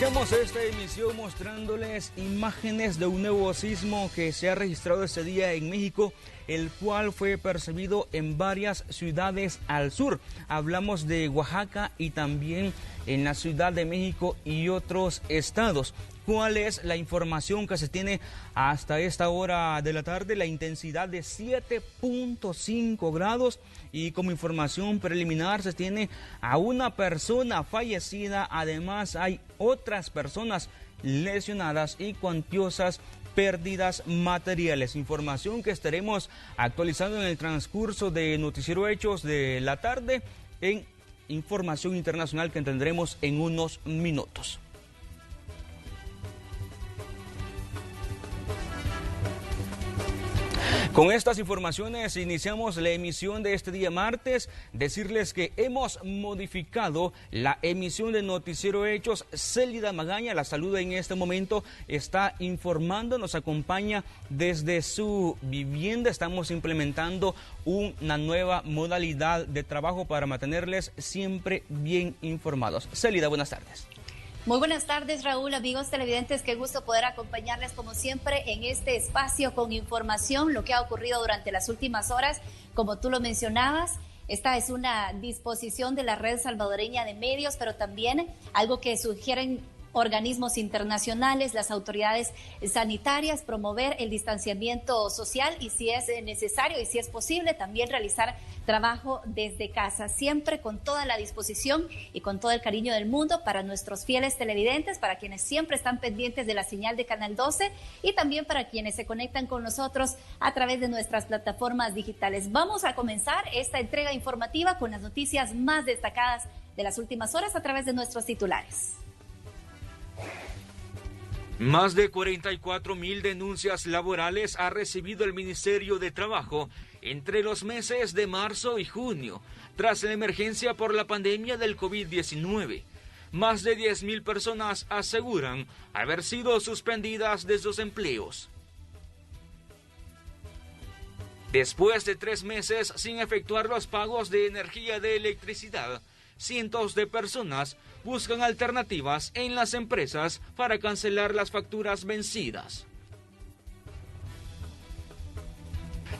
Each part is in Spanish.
Iniciamos esta emisión mostrándoles imágenes de un nuevo sismo que se ha registrado este día en México, el cual fue percibido en varias ciudades al sur. Hablamos de Oaxaca y también en la Ciudad de México y otros estados. ¿Cuál es la información que se tiene hasta esta hora de la tarde? La intensidad de 7.5 grados y como información preliminar se tiene a una persona fallecida. Además hay otras personas lesionadas y cuantiosas pérdidas materiales. Información que estaremos actualizando en el transcurso de Noticiero Hechos de la tarde en información internacional que tendremos en unos minutos. Con estas informaciones iniciamos la emisión de este día martes. Decirles que hemos modificado la emisión de Noticiero Hechos. Célida Magaña, la saluda en este momento, está informando, nos acompaña desde su vivienda. Estamos implementando una nueva modalidad de trabajo para mantenerles siempre bien informados. Célida, buenas tardes. Muy buenas tardes, Raúl, amigos televidentes, qué gusto poder acompañarles como siempre en este espacio con información, lo que ha ocurrido durante las últimas horas. Como tú lo mencionabas, esta es una disposición de la Red Salvadoreña de Medios, pero también algo que sugieren organismos internacionales, las autoridades sanitarias, promover el distanciamiento social y si es necesario y si es posible también realizar trabajo desde casa, siempre con toda la disposición y con todo el cariño del mundo para nuestros fieles televidentes, para quienes siempre están pendientes de la señal de Canal 12 y también para quienes se conectan con nosotros a través de nuestras plataformas digitales. Vamos a comenzar esta entrega informativa con las noticias más destacadas de las últimas horas a través de nuestros titulares. Más de 44,000 denuncias laborales ha recibido el Ministerio de Trabajo entre los meses de marzo y junio, tras la emergencia por la pandemia del COVID-19. Más de 10,000 personas aseguran haber sido suspendidas de sus empleos. Después de 3 meses sin efectuar los pagos de energía de electricidad, cientos de personas buscan alternativas en las empresas para cancelar las facturas vencidas.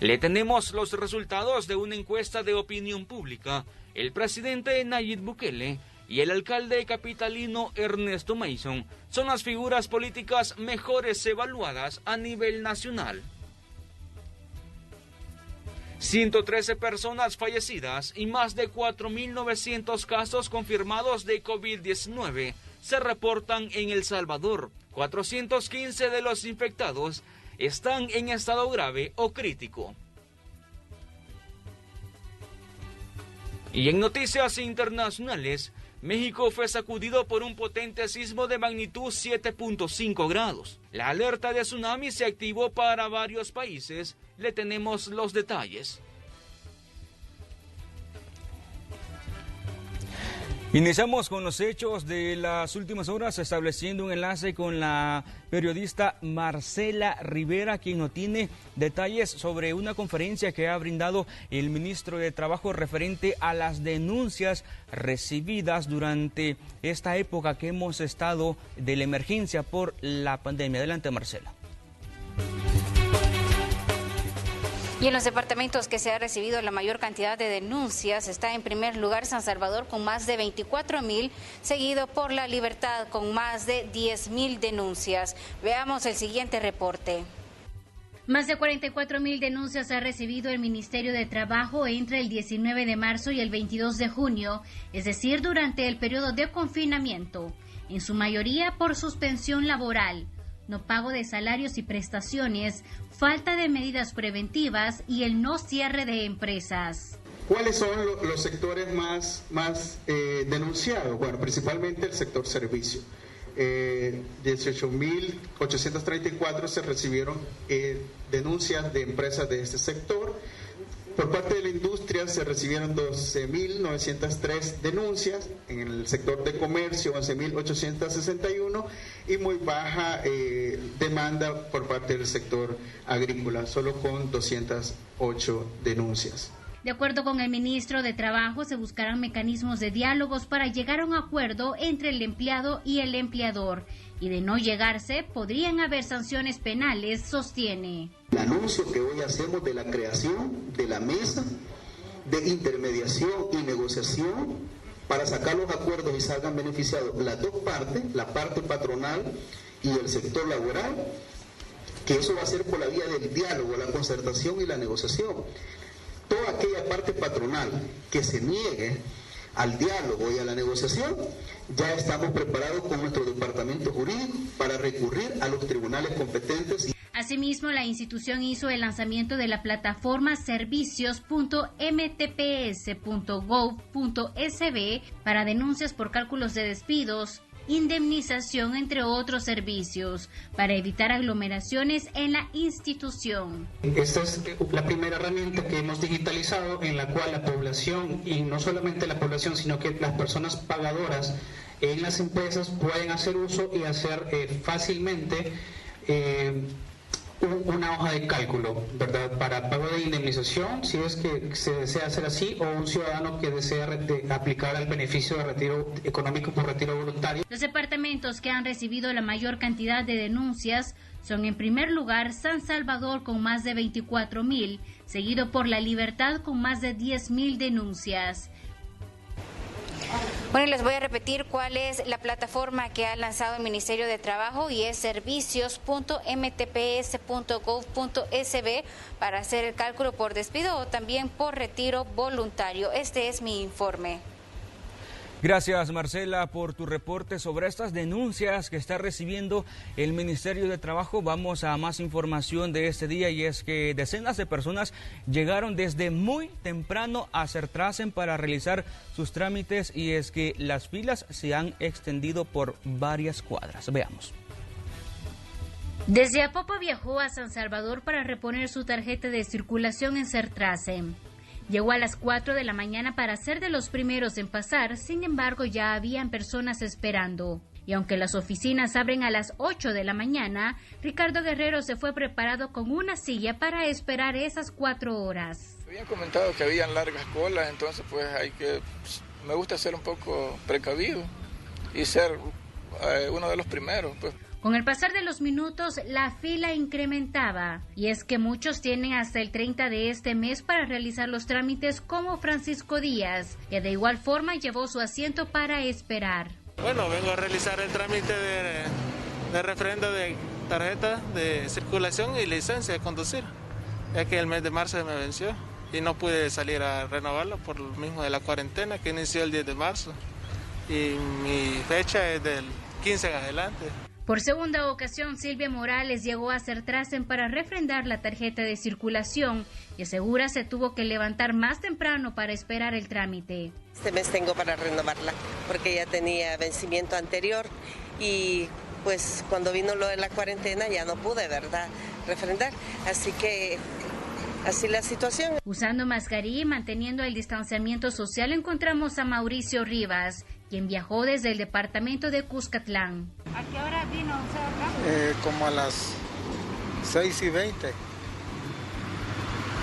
Le tenemos los resultados de una encuesta de opinión pública. El presidente Nayib Bukele y el alcalde capitalino Ernesto Mason son las figuras políticas mejores evaluadas a nivel nacional. 113 personas fallecidas y más de 4.900 casos confirmados de COVID-19 se reportan en El Salvador. 415 de los infectados están en estado grave o crítico. Y en noticias internacionales, México fue sacudido por un potente sismo de magnitud 7.5 grados. La alerta de tsunami se activó para varios países. Le tenemos los detalles. Iniciamos con los hechos de las últimas horas, estableciendo un enlace con la periodista Marcela Rivera, quien nos tiene detalles sobre una conferencia que ha brindado el ministro de Trabajo referente a las denuncias recibidas durante esta época que hemos estado de la emergencia por la pandemia. Adelante, Marcela. Y en los departamentos que se ha recibido la mayor cantidad de denuncias está en primer lugar San Salvador con más de 24,000, seguido por La Libertad con más de 10,000 denuncias. Veamos el siguiente reporte. Más de 44,000 denuncias ha recibido el Ministerio de Trabajo entre el 19 de marzo y el 22 de junio, es decir, durante el periodo de confinamiento, en su mayoría por suspensión laboral, no pago de salarios y prestaciones, falta de medidas preventivas y el no cierre de empresas. ¿Cuáles son los sectores más denunciados? Bueno, principalmente el sector servicio. 18.834 se recibieron denuncias de empresas de este sector. Por parte de la industria se recibieron 12.903 denuncias, en el sector de comercio 11.861 y muy baja demanda por parte del sector agrícola, solo con 208 denuncias. De acuerdo con el ministro de Trabajo, se buscarán mecanismos de diálogos para llegar a un acuerdo entre el empleado y el empleador. Y de no llegarse, podrían haber sanciones penales, sostiene. El anuncio que hoy hacemos de la creación de la mesa de intermediación y negociación para sacar los acuerdos y salgan beneficiados las dos partes, la parte patronal y el sector laboral, que eso va a ser por la vía del diálogo, la concertación y la negociación. Toda aquella parte patronal que se niegue al diálogo y a la negociación, ya estamos preparados con nuestro departamento jurídico para recurrir a los tribunales competentes. Asimismo, la institución hizo el lanzamiento de la plataforma servicios.mtps.gov.sb para denuncias por cálculos de despidos, indemnización, entre otros servicios, para evitar aglomeraciones en la institución. Esta es la primera herramienta que hemos digitalizado en la cual la población, y no solamente la población, sino que las personas pagadoras en las empresas pueden hacer uso y hacer fácilmente una hoja de cálculo, ¿verdad?, para pago de indemnización, si es que se desea hacer así, o un ciudadano que desea aplicar el beneficio de retiro económico por retiro voluntario. Los departamentos que han recibido la mayor cantidad de denuncias son, en primer lugar, San Salvador con más de 24,000, seguido por La Libertad con más de 10,000 denuncias. Bueno, y les voy a repetir cuál es la plataforma que ha lanzado el Ministerio de Trabajo, y es servicios.mtps.gov.sb para hacer el cálculo por despido o también por retiro voluntario. Este es mi informe. Gracias, Marcela, por tu reporte sobre estas denuncias que está recibiendo el Ministerio de Trabajo. Vamos a más información de este día, y es que decenas de personas llegaron desde muy temprano a Certrasen para realizar sus trámites, y es que las filas se han extendido por varias cuadras. Veamos. Desde Apopa viajó a San Salvador para reponer su tarjeta de circulación en Certrasen. Llegó a las 4 de la mañana para ser de los primeros en pasar, sin embargo ya habían personas esperando. Y aunque las oficinas abren a las 8 de la mañana, Ricardo Guerrero se fue preparado con una silla para esperar esas 4 horas. Habían comentado que habían largas colas, entonces pues me gusta ser un poco precavido y ser uno de los primeros, pues. Con el pasar de los minutos, la fila incrementaba, y es que muchos tienen hasta el 30 de este mes para realizar los trámites, como Francisco Díaz, que de igual forma llevó su asiento para esperar. Bueno, vengo a realizar el trámite de refrendo de tarjeta de circulación y licencia de conducir, ya que el mes de marzo me venció y no pude salir a renovarlo por lo mismo de la cuarentena que inició el 10 de marzo, y mi fecha es del 15 en adelante. Por segunda ocasión, Silvia Morales llegó a Certrasen para refrendar la tarjeta de circulación y asegura se tuvo que levantar más temprano para esperar el trámite. Este mes tengo para renovarla porque ya tenía vencimiento anterior, y pues cuando vino lo de la cuarentena ya no pude, ¿verdad?, refrendar. Así que así la situación. Usando mascarilla y manteniendo el distanciamiento social, encontramos a Mauricio Rivas, quien viajó desde el departamento de Cuscatlán. ¿A qué hora vino usted acá? Como a las 6:20.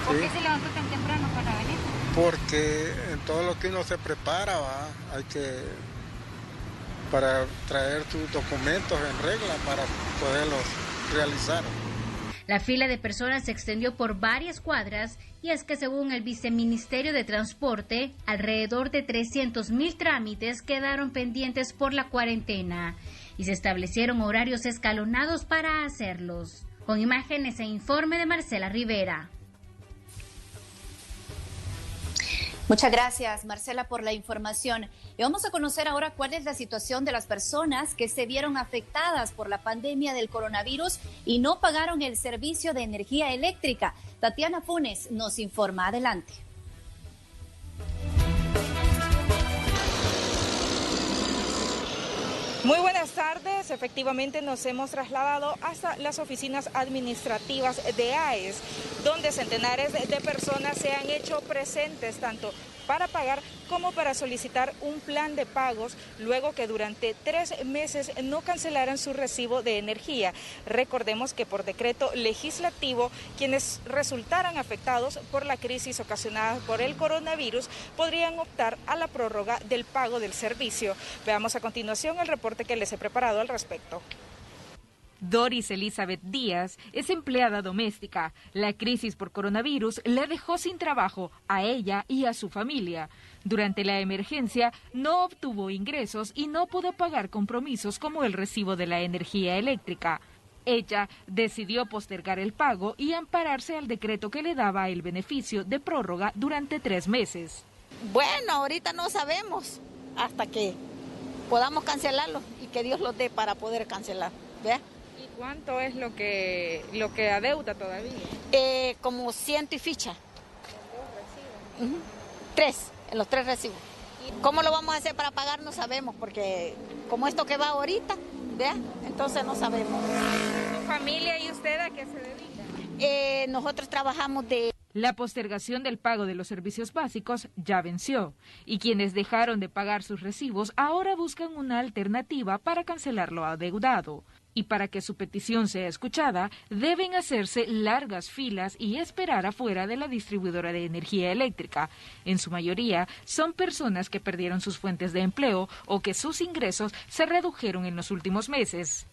¿Por qué se levantó tan temprano para venir? Porque en todo lo que uno se prepara, hay que, para traer tus documentos en regla para poderlos realizar. La fila de personas se extendió por varias cuadras, y es que según el Viceministerio de Transporte, alrededor de 300,000 trámites quedaron pendientes por la cuarentena y se establecieron horarios escalonados para hacerlos. Con imágenes e informe de Marcela Rivera. Muchas gracias, Marcela, por la información. Y vamos a conocer ahora cuál es la situación de las personas que se vieron afectadas por la pandemia del coronavirus y no pagaron el servicio de energía eléctrica. Tatiana Funes nos informa. Adelante. Muy buenas tardes. Efectivamente nos hemos trasladado hasta las oficinas administrativas de AES, donde centenares de personas se han hecho presentes, tanto para pagar como para solicitar un plan de pagos luego que durante 3 meses no cancelaran su recibo de energía. Recordemos que por decreto legislativo, quienes resultaran afectados por la crisis ocasionada por el coronavirus podrían optar a la prórroga del pago del servicio. Veamos a continuación el reporte que les he preparado al respecto. Doris Elizabeth Díaz es empleada doméstica. La crisis por coronavirus la dejó sin trabajo a ella y a su familia. Durante la emergencia no obtuvo ingresos y no pudo pagar compromisos como el recibo de la energía eléctrica. Ella decidió postergar el pago y ampararse al decreto que le daba el beneficio de prórroga durante 3 meses. Bueno, ahorita no sabemos hasta que podamos cancelarlo y que Dios los dé para poder cancelar. ¿Ve? ¿Y cuánto es lo que adeuda todavía? Como 100 y ficha. 3, en los 3 recibos. ¿Cómo lo vamos a hacer para pagar? No sabemos, porque como esto que va ahorita, ¿vea? Entonces no sabemos. ¿Su familia y usted a qué se dedican? Nosotros trabajamos de... La postergación del pago de los servicios básicos ya venció y quienes dejaron de pagar sus recibos ahora buscan una alternativa para cancelar lo adeudado. Y para que su petición sea escuchada, deben hacerse largas filas y esperar afuera de la distribuidora de energía eléctrica. En su mayoría, son personas que perdieron sus fuentes de empleo o que sus ingresos se redujeron en los últimos meses.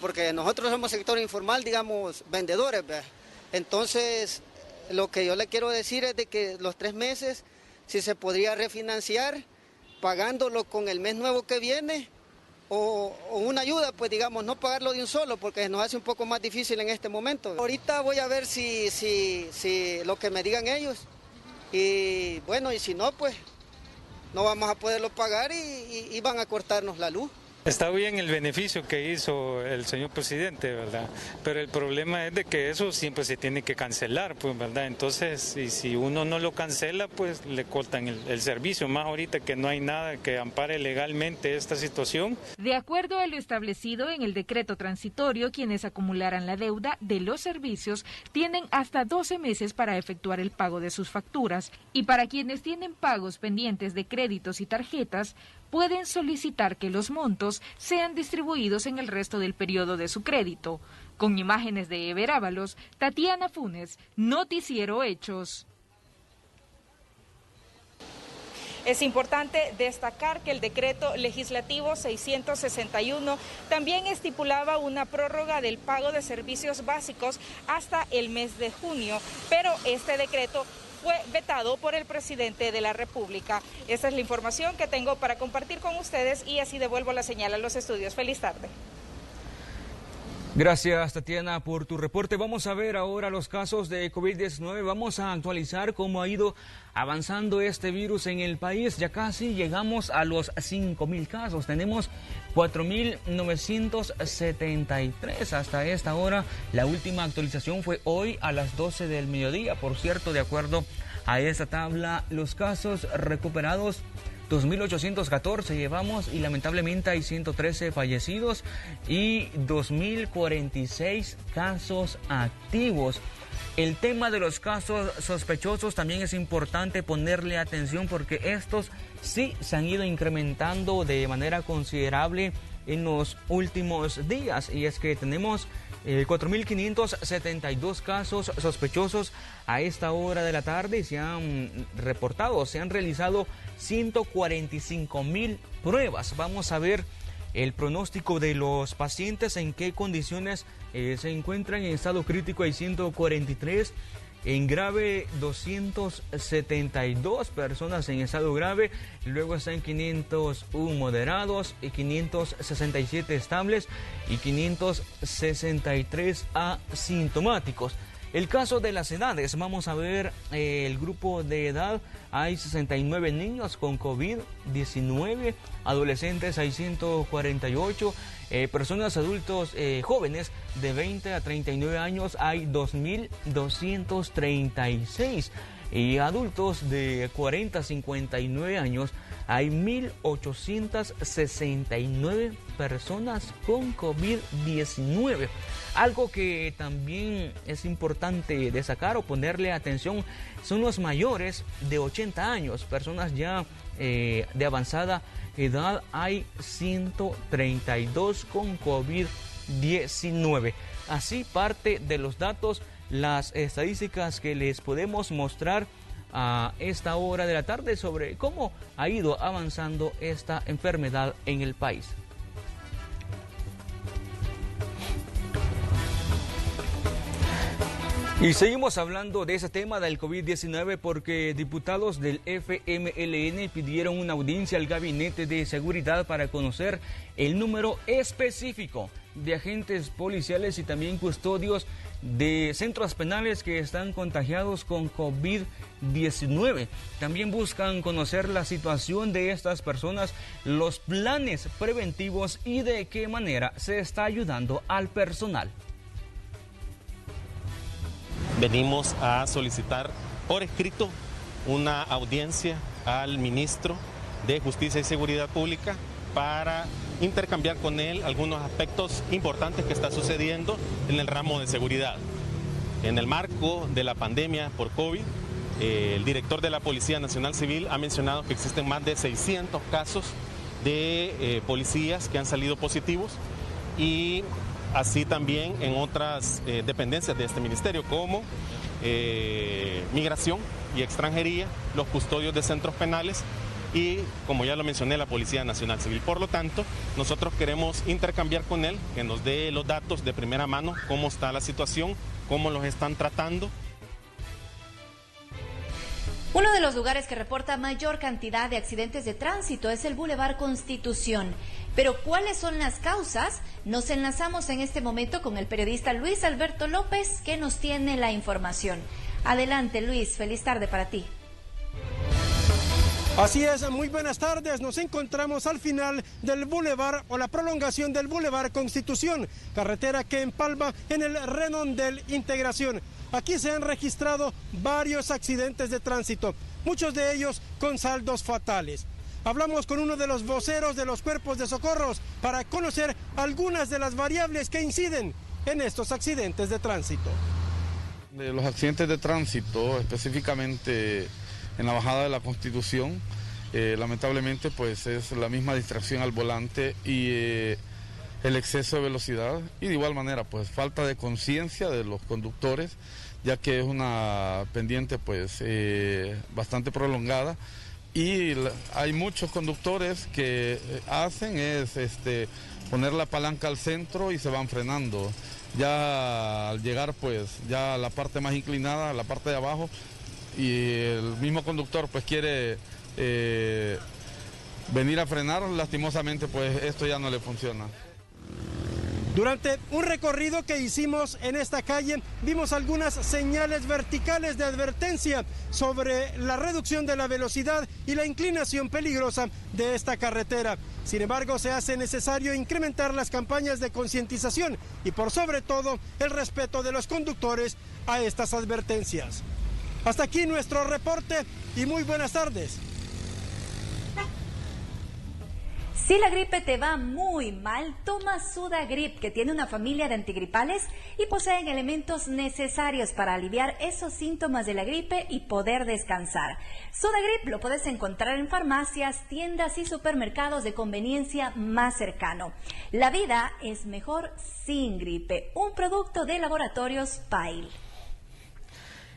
Porque nosotros somos sector informal, digamos, vendedores, ¿verdad? Entonces, lo que yo le quiero decir es de que los 3 meses, si se podría refinanciar, pagándolo con el mes nuevo que viene, o una ayuda, pues digamos, no pagarlo de un solo, porque nos hace un poco más difícil en este momento. Ahorita voy a ver si lo que me digan ellos, y bueno, y si no, pues no vamos a poderlo pagar y van a cortarnos la luz. Está bien el beneficio que hizo el señor presidente, ¿verdad? Pero el problema es de que eso siempre se tiene que cancelar, pues, ¿verdad? Entonces, si uno no lo cancela, pues le cortan el servicio, más ahorita que no hay nada que ampare legalmente esta situación. De acuerdo a lo establecido en el decreto transitorio, quienes acumularan la deuda de los servicios tienen hasta 12 meses para efectuar el pago de sus facturas, y para quienes tienen pagos pendientes de créditos y tarjetas, pueden solicitar que los montos sean distribuidos en el resto del periodo de su crédito. Con imágenes de Ever Ábalos, Tatiana Funes, Noticiero Hechos. Es importante destacar que el decreto legislativo 661 también estipulaba una prórroga del pago de servicios básicos hasta el mes de junio, pero este decreto fue vetado por el presidente de la República. Esta es la información que tengo para compartir con ustedes y así devuelvo la señal a los estudios. Feliz tarde. Gracias, Tatiana, por tu reporte. Vamos a ver ahora los casos de COVID-19. Vamos a actualizar cómo ha ido avanzando este virus en el país. Ya casi llegamos a los 5.000 casos. Tenemos 4.973 hasta esta hora. La última actualización fue hoy a las 12 del mediodía. Por cierto, de acuerdo a esta tabla, los casos recuperados 2.814 llevamos y lamentablemente hay 113 fallecidos y 2.046 casos activos. El tema de los casos sospechosos también es importante ponerle atención porque estos sí se han ido incrementando de manera considerable en los últimos días y es que tenemos 4.572 casos sospechosos a esta hora de la tarde y se han realizado 145.000 pruebas. Vamos a ver el pronóstico de los pacientes, en qué condiciones se encuentran. En estado crítico hay 143, en grave 272 personas en estado grave, luego están 501 moderados y 567 estables y 563 asintomáticos. El caso de las edades, vamos a ver el grupo de edad, hay 69 niños con COVID-19, adolescentes hay 148, personas adultos jóvenes de 20 a 39 años hay 2.236. y adultos de 40 a 59 años hay 1.869 personas con COVID-19. Algo que también es importante destacar o ponerle atención son los mayores de 80 años, personas ya de avanzada edad, hay 132 con COVID-19. Así parte de los datos, las estadísticas que les podemos mostrar a esta hora de la tarde sobre cómo ha ido avanzando esta enfermedad en el país. Y seguimos hablando de ese tema del COVID-19 porque diputados del FMLN pidieron una audiencia al Gabinete de Seguridad para conocer el número específico de agentes policiales y también custodios de centros penales que están contagiados con COVID-19. También buscan conocer la situación de estas personas, los planes preventivos y de qué manera se está ayudando al personal. Venimos a solicitar por escrito una audiencia al ministro de Justicia y Seguridad Pública para intercambiar con él algunos aspectos importantes que está sucediendo en el ramo de seguridad. En el marco de la pandemia por COVID, el director de la Policía Nacional Civil ha mencionado que existen más de 600 casos de policías que han salido positivos y así también en otras dependencias de este ministerio como Migración y Extranjería, los custodios de centros penales y, como ya lo mencioné, la Policía Nacional Civil. Por lo tanto, nosotros queremos intercambiar con él, que nos dé los datos de primera mano, cómo está la situación, cómo los están tratando. Uno de los lugares que reporta mayor cantidad de accidentes de tránsito es el Boulevard Constitución. Pero ¿cuáles son las causas? Nos enlazamos en este momento con el periodista Luis Alberto López, que nos tiene la información. Adelante, Luis, feliz tarde para ti. Así es, muy buenas tardes. Nos encontramos al final del bulevar o la prolongación del Boulevard Constitución, carretera que empalma en el Redondel Integración. Aquí se han registrado varios accidentes de tránsito, muchos de ellos con saldos fatales. Hablamos con uno de los voceros de los cuerpos de socorros para conocer algunas de las variables que inciden en estos accidentes de tránsito. De los accidentes de tránsito, específicamente en la bajada de la Constitución, lamentablemente pues es la misma distracción al volante y el exceso de velocidad y de igual manera pues falta de conciencia de los conductores, ya que es una pendiente pues bastante prolongada y hay muchos conductores que hacen es poner la palanca al centro y se van frenando. Ya al llegar pues ya a la parte más inclinada, la parte de abajo, y el mismo conductor pues quiere venir a frenar, lastimosamente pues esto ya no le funciona. Durante un recorrido que hicimos en esta calle, vimos algunas señales verticales de advertencia sobre la reducción de la velocidad y la inclinación peligrosa de esta carretera. Sin embargo, se hace necesario incrementar las campañas de concientización y, por sobre todo, el respeto de los conductores a estas advertencias. Hasta aquí nuestro reporte y muy buenas tardes. Si la gripe te va muy mal, toma Sudagrip, que tiene una familia de antigripales y poseen elementos necesarios para aliviar esos síntomas de la gripe y poder descansar. Sudagrip lo puedes encontrar en farmacias, tiendas y supermercados de conveniencia más cercano. La vida es mejor sin gripe, un producto de Laboratorios Pile.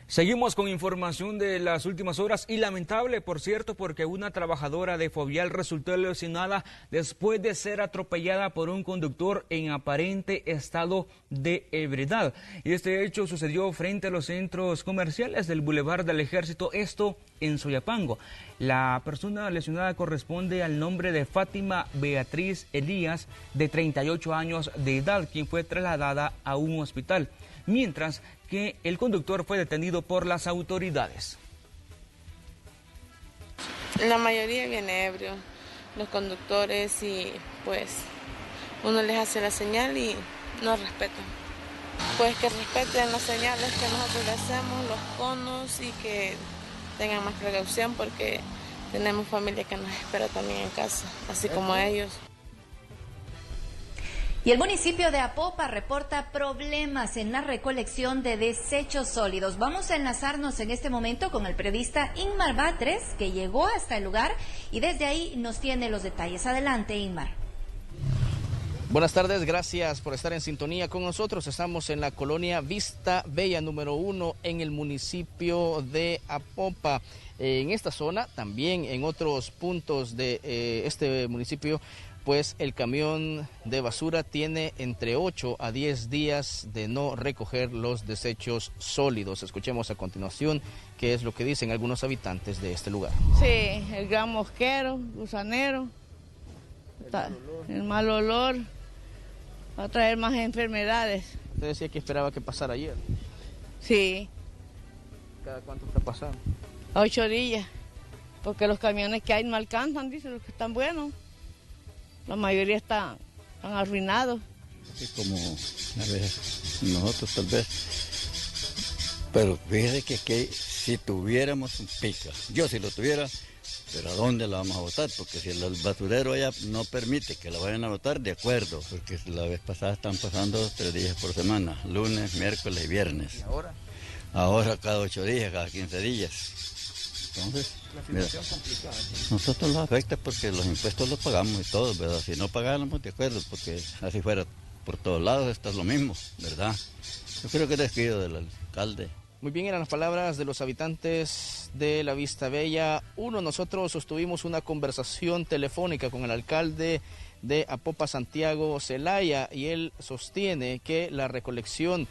Seguimos con información de las últimas horas y lamentable, por cierto, porque una trabajadora de Fovial resultó lesionada después de ser atropellada por un conductor en aparente estado de ebriedad. Y este hecho sucedió frente a los centros comerciales del Boulevard del Ejército, esto en Soyapango. La persona lesionada corresponde al nombre de Fátima Beatriz Elías, de 38 años de edad, quien fue trasladada a un hospital, mientras que el conductor fue detenido por las autoridades. La mayoría viene ebrio, los conductores, y pues uno les hace la señal y no respetan. Pues que respeten las señales que nosotros le hacemos, los conos, y que tengan más precaución porque tenemos familia que nos espera también en casa, así como ellos. Y el municipio de Apopa reporta problemas en la recolección de desechos sólidos. Vamos a enlazarnos en este momento con el periodista Inmar Batres, que llegó hasta el lugar y desde ahí nos tiene los detalles. Adelante, Inmar. Buenas tardes, gracias por estar en sintonía con nosotros. Estamos en la colonia Vista Bella número 1 en el municipio de Apopa. En esta zona, también en otros puntos de este municipio, pues el camión de basura tiene entre 8 a 10 días de no recoger los desechos sólidos. Escuchemos a continuación qué es lo que dicen algunos habitantes de este lugar. Sí, el gran mosquero, gusanero, el mal olor, va a traer más enfermedades. Usted decía que esperaba que pasara ayer. Sí. ¿Cada cuánto está pasando? 8 días, porque los camiones que hay no alcanzan, dicen los que están buenos. La mayoría están arruinados. Sí, como a veces nosotros tal vez. Pero fíjese que si tuviéramos un pica, yo si lo tuviera, pero ¿a dónde la vamos a botar? Porque si el basurero allá no permite que la vayan a botar, de acuerdo, porque la vez pasada están pasando 3 días por semana, lunes, miércoles y viernes. ¿Y ahora? Ahora cada 8 días, cada 15 días. Entonces, la situación complicada. Nosotros nos afecta porque los impuestos los pagamos y todo, ¿verdad? Si no pagáramos, de acuerdo, porque así fuera por todos lados, esto es lo mismo, ¿verdad? Yo creo que es descuido del alcalde. Muy bien, eran las palabras de los habitantes de la Vista Bella 1. Nosotros sostuvimos una conversación telefónica con el alcalde de Apopa, Santiago Zelaya, y él sostiene que la recolección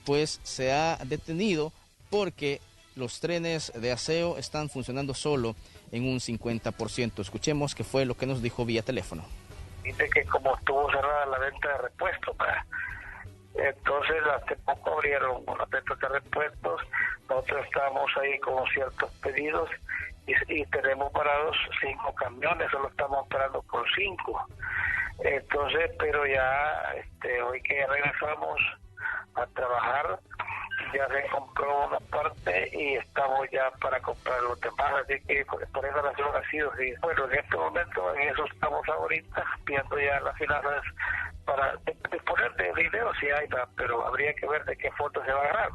pues se ha detenido porque los trenes de aseo están funcionando solo en un 50%. Escuchemos qué fue lo que nos dijo vía teléfono. Dice que como estuvo cerrada la venta de repuestos, entonces hace poco abrieron las ventas de repuestos, nosotros estamos ahí con ciertos pedidos y tenemos parados 5 camiones, solo estamos operando con 5. Entonces, pero ya hoy que regresamos a trabajar, ya se compró una parte y estamos ya para comprar los demás, así que por esa razón ha sido así. Bueno, en este momento en eso estamos ahorita, viendo ya las finanzas para disponer de dinero si hay, pero habría que ver de qué fondo se va a agarrar.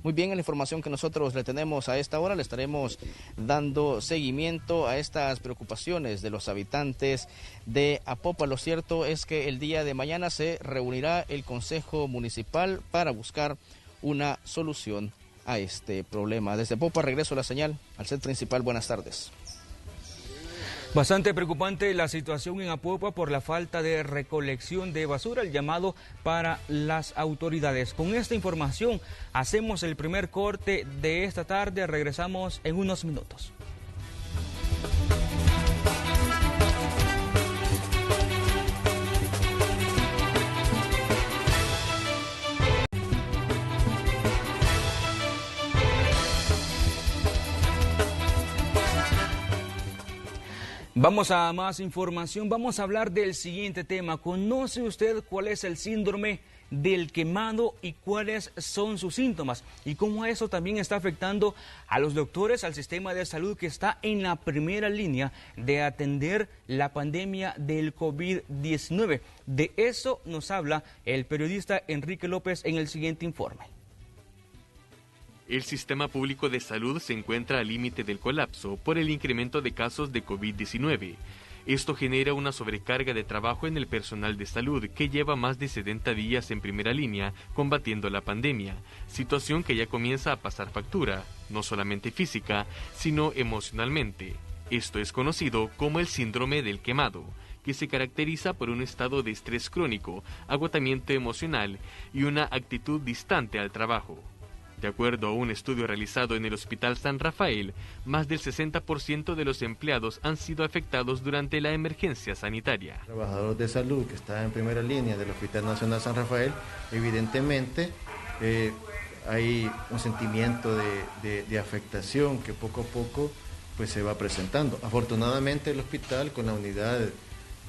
Muy bien, en la información que nosotros le tenemos a esta hora, le estaremos dando seguimiento a estas preocupaciones de los habitantes de Apopa. Lo cierto es que el día de mañana se reunirá el Consejo Municipal para buscar una solución a este problema. Desde Apopa regreso la señal al set principal. Buenas tardes. Bastante preocupante la situación en Apopa por la falta de recolección de basura, el llamado para las autoridades. Con esta información hacemos el primer corte de esta tarde, regresamos en unos minutos. Vamos a más información, vamos a hablar del siguiente tema. ¿Conoce usted cuál es el síndrome del quemado y cuáles son sus síntomas? Y cómo eso también está afectando a los doctores, al sistema de salud que está en la primera línea de atender la pandemia del COVID-19. De eso nos habla el periodista Enrique López en el siguiente informe. El sistema público de salud se encuentra al límite del colapso por el incremento de casos de COVID-19. Esto genera una sobrecarga de trabajo en el personal de salud que lleva más de 70 días en primera línea combatiendo la pandemia, situación que ya comienza a pasar factura, no solamente física, sino emocionalmente. Esto es conocido como el síndrome del quemado, que se caracteriza por un estado de estrés crónico, agotamiento emocional y una actitud distante al trabajo. De acuerdo a un estudio realizado en el Hospital San Rafael, más del 60% de los empleados han sido afectados durante la emergencia sanitaria. Trabajadores de salud que están en primera línea del Hospital Nacional San Rafael, evidentemente hay un sentimiento de afectación que poco a poco pues, se va presentando. Afortunadamente el hospital con la unidad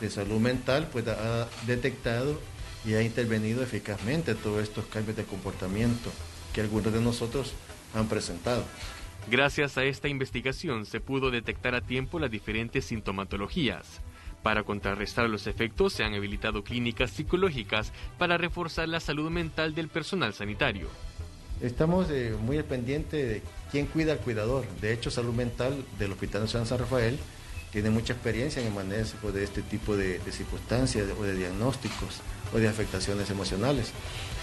de salud mental pues, ha detectado y ha intervenido eficazmente todos estos cambios de comportamiento que algunos de nosotros han presentado. Gracias a esta investigación se pudo detectar a tiempo las diferentes sintomatologías. Para contrarrestar los efectos se han habilitado clínicas psicológicas para reforzar la salud mental del personal sanitario. Estamos muy al pendiente de quién cuida al cuidador. De hecho, Salud Mental del Hospital Nacional San Rafael tiene mucha experiencia en el manejo de este tipo de circunstancias o de diagnósticos o de afectaciones emocionales.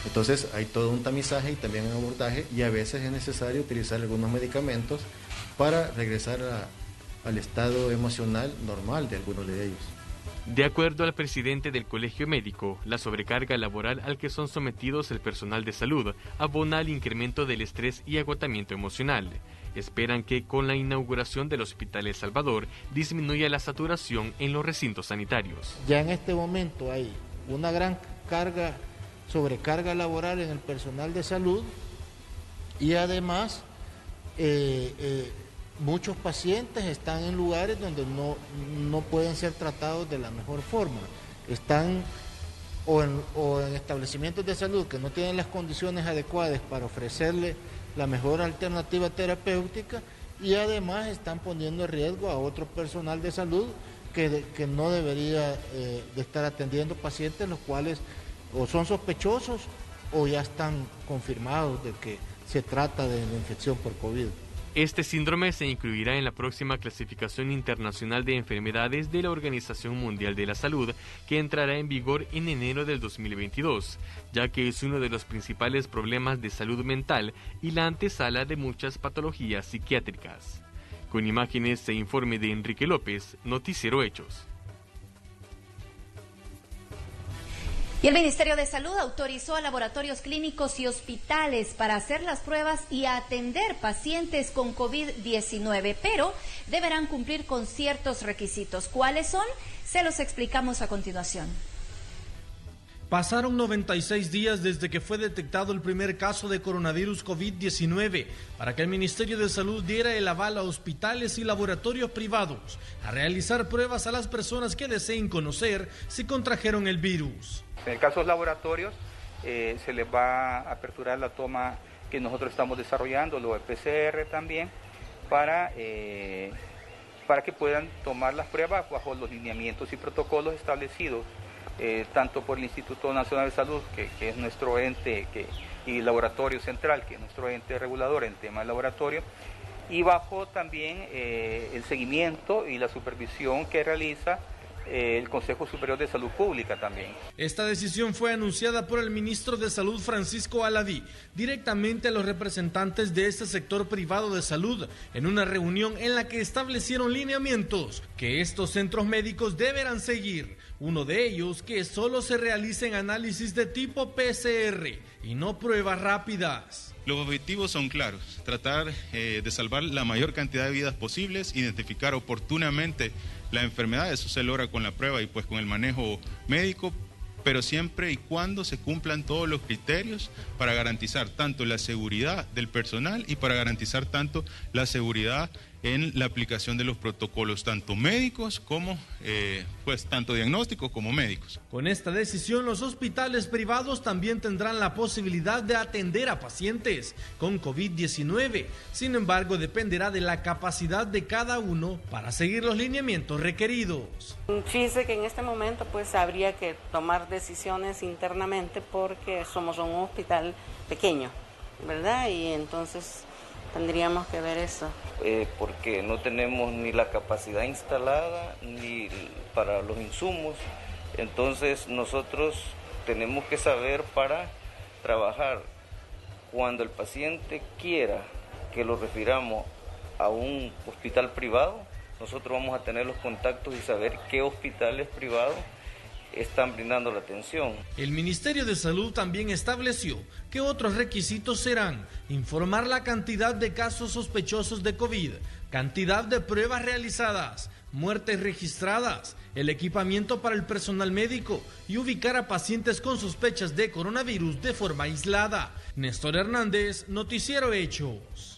Entonces hay todo un tamizaje y también un abordaje, y a veces es necesario utilizar algunos medicamentos para regresar al estado emocional normal de algunos de ellos. De acuerdo al presidente del Colegio Médico, la sobrecarga laboral al que son sometidos el personal de salud abona al incremento del estrés y agotamiento emocional. Esperan que con la inauguración del Hospital El Salvador disminuya la saturación en los recintos sanitarios. Ya en este momento hay una gran sobrecarga laboral en el personal de salud, y además muchos pacientes están en lugares donde no pueden ser tratados de la mejor forma. Están o en establecimientos de salud que no tienen las condiciones adecuadas para ofrecerle la mejor alternativa terapéutica, y además están poniendo en riesgo a otro personal de salud que no debería de estar atendiendo pacientes los cuales o son sospechosos o ya están confirmados de que se trata de una infección por COVID. Este síndrome se incluirá en la próxima clasificación internacional de enfermedades de la Organización Mundial de la Salud, que entrará en vigor en enero del 2022, ya que es uno de los principales problemas de salud mental y la antesala de muchas patologías psiquiátricas. Con imágenes e informe de Enrique López, Noticiero Hechos. Y el Ministerio de Salud autorizó a laboratorios clínicos y hospitales para hacer las pruebas y atender pacientes con COVID-19, pero deberán cumplir con ciertos requisitos. ¿Cuáles son? Se los explicamos a continuación. Pasaron 96 días desde que fue detectado el primer caso de coronavirus COVID-19 para que el Ministerio de Salud diera el aval a hospitales y laboratorios privados a realizar pruebas a las personas que deseen conocer si contrajeron el virus. En el caso de los laboratorios, se les va a aperturar la toma que nosotros estamos desarrollando, lo de PCR también, para que puedan tomar las pruebas bajo los lineamientos y protocolos establecidos tanto por el Instituto Nacional de Salud, que es nuestro ente, y el Laboratorio Central, que es nuestro ente regulador en tema de laboratorio, y bajo también el seguimiento y la supervisión que realiza el Consejo Superior de Salud Pública también. Esta decisión fue anunciada por el ministro de Salud, Francisco Aladí, directamente a los representantes de este sector privado de salud en una reunión en la que establecieron lineamientos que estos centros médicos deberán seguir. Uno de ellos, que solo se realicen análisis de tipo PCR y no pruebas rápidas. Los objetivos son claros: tratar de salvar la mayor cantidad de vidas posibles, identificar oportunamente la enfermedad. Eso se logra con la prueba y pues con el manejo médico, pero siempre y cuando se cumplan todos los criterios para garantizar tanto la seguridad del personal y para garantizar tanto la seguridad en la aplicación de los protocolos, tanto médicos como, tanto diagnósticos como médicos. Con esta decisión, los hospitales privados también tendrán la posibilidad de atender a pacientes con COVID-19. Sin embargo, dependerá de la capacidad de cada uno para seguir los lineamientos requeridos. Fíjese que en este momento pues habría que tomar decisiones internamente porque somos un hospital pequeño, ¿verdad? Y entonces tendríamos que ver eso. Porque no tenemos ni la capacidad instalada ni para los insumos. Entonces nosotros tenemos que saber para trabajar. Cuando el paciente quiera que lo refiramos a un hospital privado, nosotros vamos a tener los contactos y saber qué hospitales privados están brindando la atención. El Ministerio de Salud también estableció que otros requisitos serán informar la cantidad de casos sospechosos de COVID, cantidad de pruebas realizadas, muertes registradas, el equipamiento para el personal médico y ubicar a pacientes con sospechas de coronavirus de forma aislada. Néstor Hernández, Noticiero Hechos.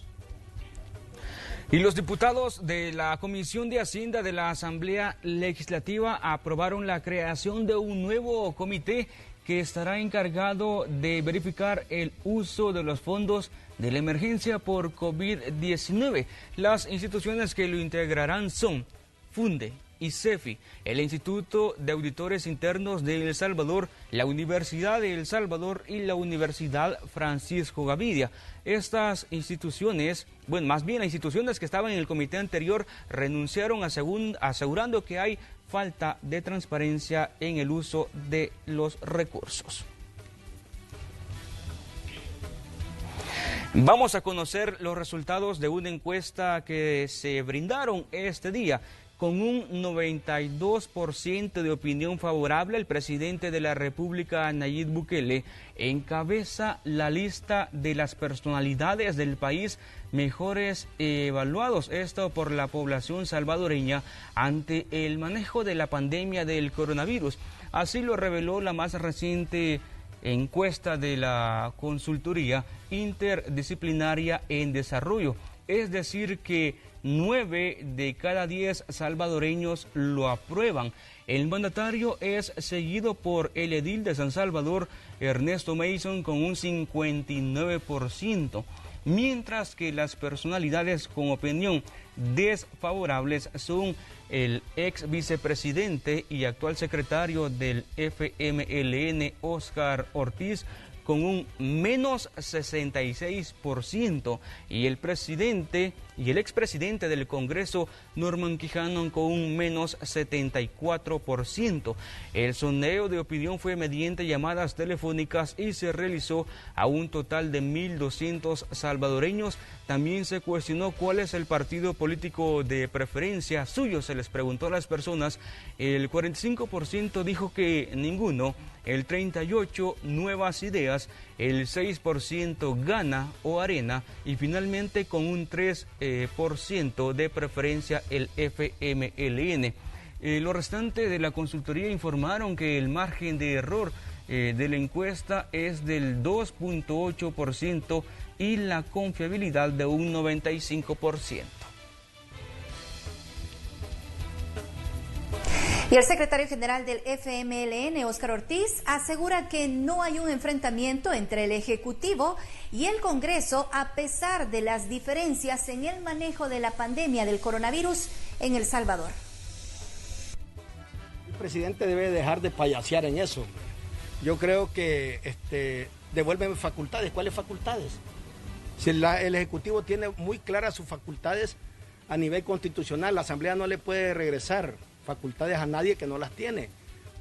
Y los diputados de la Comisión de Hacienda de la Asamblea Legislativa aprobaron la creación de un nuevo comité que estará encargado de verificar el uso de los fondos de la emergencia por COVID-19. Las instituciones que lo integrarán son FUNDE, ICEFI, el Instituto de Auditores Internos de El Salvador, la Universidad de El Salvador y la Universidad Francisco Gavidia. Estas instituciones, bueno, más bien las instituciones que estaban en el comité anterior renunciaron asegurando que hay falta de transparencia en el uso de los recursos. Vamos a conocer los resultados de una encuesta que se brindaron este día. Con un 92% de opinión favorable, el presidente de la República, Nayib Bukele, encabeza la lista de las personalidades del país mejores evaluados, esto por la población salvadoreña ante el manejo de la pandemia del coronavirus. Así lo reveló la más reciente encuesta de la consultoría interdisciplinaria en desarrollo, es decir que 9 de cada 10 salvadoreños lo aprueban. El mandatario es seguido por el edil de San Salvador, Ernesto Mason, con un 59%, mientras que las personalidades con opinión desfavorables son el ex vicepresidente y actual secretario del FMLN, Óscar Ortiz, con un menos 66%, y el presidente y el expresidente del Congreso, Norman Quijano, con un menos 74%. El sondeo de opinión fue mediante llamadas telefónicas y se realizó a un total de 1.200 salvadoreños. También se cuestionó cuál es el partido político de preferencia suyo. Se les preguntó a las personas, el 45% dijo que ninguno, el 38% Nuevas Ideas, el 6% Gana o Arena y finalmente con un 3% de preferencia el FMLN. Los restantes de la consultoría informaron que el margen de error de la encuesta es del 2.8% y la confiabilidad de un 95%. Y el secretario general del FMLN, Óscar Ortiz, asegura que no hay un enfrentamiento entre el Ejecutivo y el Congreso a pesar de las diferencias en el manejo de la pandemia del coronavirus en El Salvador. El presidente debe dejar de payasear en eso. Yo creo que devuélveme facultades. ¿Cuáles facultades? Si el Ejecutivo tiene muy claras sus facultades a nivel constitucional, la Asamblea no le puede regresar facultades a nadie que no las tiene.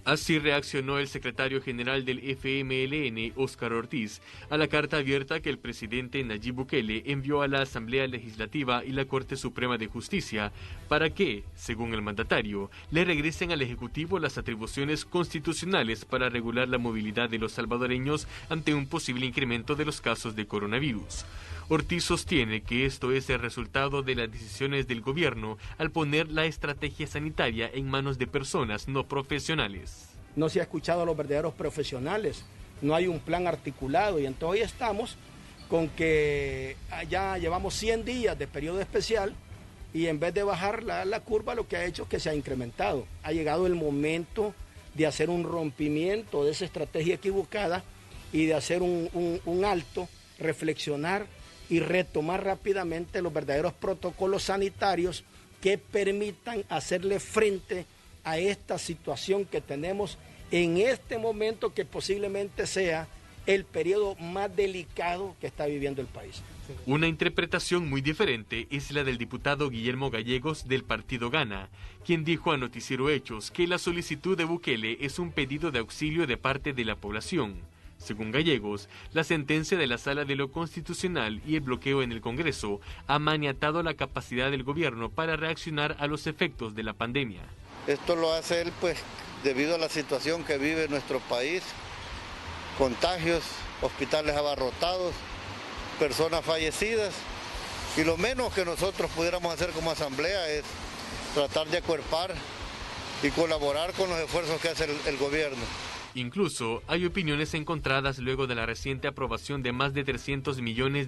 Así reaccionó el secretario general del FMLN, Óscar Ortiz, a la carta abierta que el presidente Nayib Bukele envió a la Asamblea Legislativa y la Corte Suprema de Justicia para que, según el mandatario, le regresen al Ejecutivo las atribuciones constitucionales para regular la movilidad de los salvadoreños ante un posible incremento de los casos de coronavirus. Ortiz sostiene que esto es el resultado de las decisiones del gobierno al poner la estrategia sanitaria en manos de personas no profesionales. No se ha escuchado a los verdaderos profesionales, no hay un plan articulado y entonces hoy estamos con que ya llevamos 100 días de periodo especial y en vez de bajar la curva lo que ha hecho es que se ha incrementado. Ha llegado el momento de hacer un rompimiento de esa estrategia equivocada y de hacer un alto, reflexionar y retomar rápidamente los verdaderos protocolos sanitarios que permitan hacerle frente a esta situación que tenemos en este momento, que posiblemente sea el periodo más delicado que está viviendo el país. Una interpretación muy diferente es la del diputado Guillermo Gallegos del partido Gana, quien dijo a Noticiero Hechos que la solicitud de Bukele es un pedido de auxilio de parte de la población. Según Gallegos, la sentencia de la Sala de lo Constitucional y el bloqueo en el Congreso ha maniatado la capacidad del gobierno para reaccionar a los efectos de la pandemia. Esto lo hace él pues debido a la situación que vive nuestro país, contagios, hospitales abarrotados, personas fallecidas, y lo menos que nosotros pudiéramos hacer como asamblea es tratar de acuerpar y colaborar con los esfuerzos que hace el gobierno. Incluso hay opiniones encontradas luego de la reciente aprobación de más de $300 millones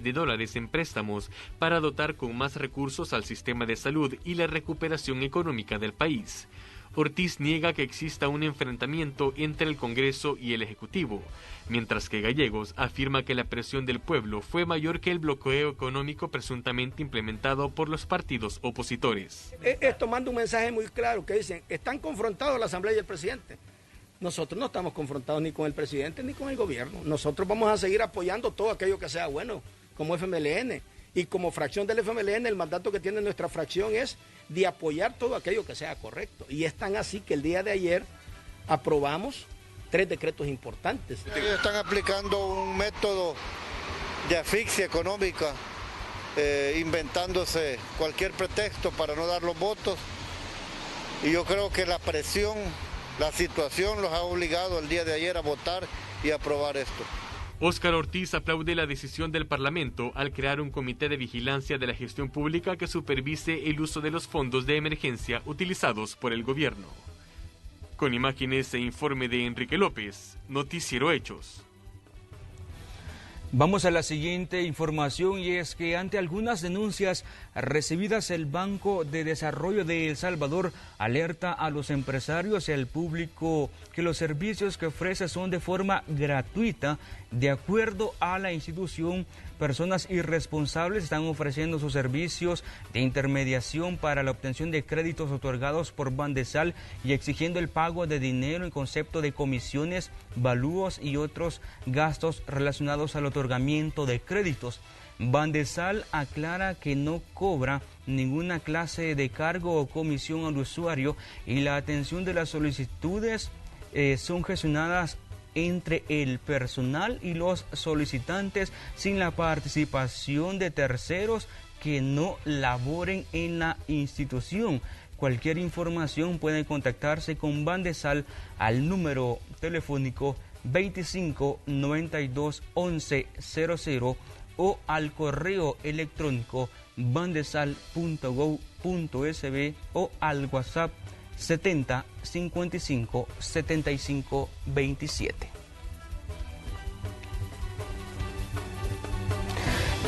en préstamos para dotar con más recursos al sistema de salud y la recuperación económica del país. Ortiz niega que exista un enfrentamiento entre el Congreso y el Ejecutivo, mientras que Gallegos afirma que la presión del pueblo fue mayor que el bloqueo económico presuntamente implementado por los partidos opositores. Esto manda un mensaje muy claro que dicen, están confrontados la Asamblea y el presidente. Nosotros no estamos confrontados ni con el presidente ni con el gobierno. Nosotros vamos a seguir apoyando todo aquello que sea bueno, como FMLN. Y como fracción del FMLN, el mandato que tiene nuestra fracción es de apoyar todo aquello que sea correcto. Y es tan así que el día de ayer aprobamos 3 decretos importantes. Ellos están aplicando un método de asfixia económica, inventándose cualquier pretexto para no dar los votos. Y yo creo que la presión, la situación los ha obligado el día de ayer a votar y aprobar esto. Óscar Ortiz aplaude la decisión del Parlamento al crear un comité de vigilancia de la gestión pública que supervise el uso de los fondos de emergencia utilizados por el gobierno. Con imágenes e informe de Enrique López, Noticiero Hechos. Vamos a la siguiente información y es que ante algunas denuncias recibidas el Banco de Desarrollo de El Salvador alerta a los empresarios y al público que los servicios que ofrece son de forma gratuita. De acuerdo a la institución, personas irresponsables están ofreciendo sus servicios de intermediación para la obtención de créditos otorgados por Bandesal y exigiendo el pago de dinero en concepto de comisiones, valúos y otros gastos relacionados al otorgamiento de créditos. Bandesal aclara que no cobra ninguna clase de cargo o comisión al usuario y la atención de las solicitudes son gestionadas entre el personal y los solicitantes sin la participación de terceros que no laboren en la institución. Cualquier información puede contactarse con Bandesal al número telefónico 25 92 11 00 o al correo electrónico bandesal.gov.sb o al WhatsApp 70 55 75 27.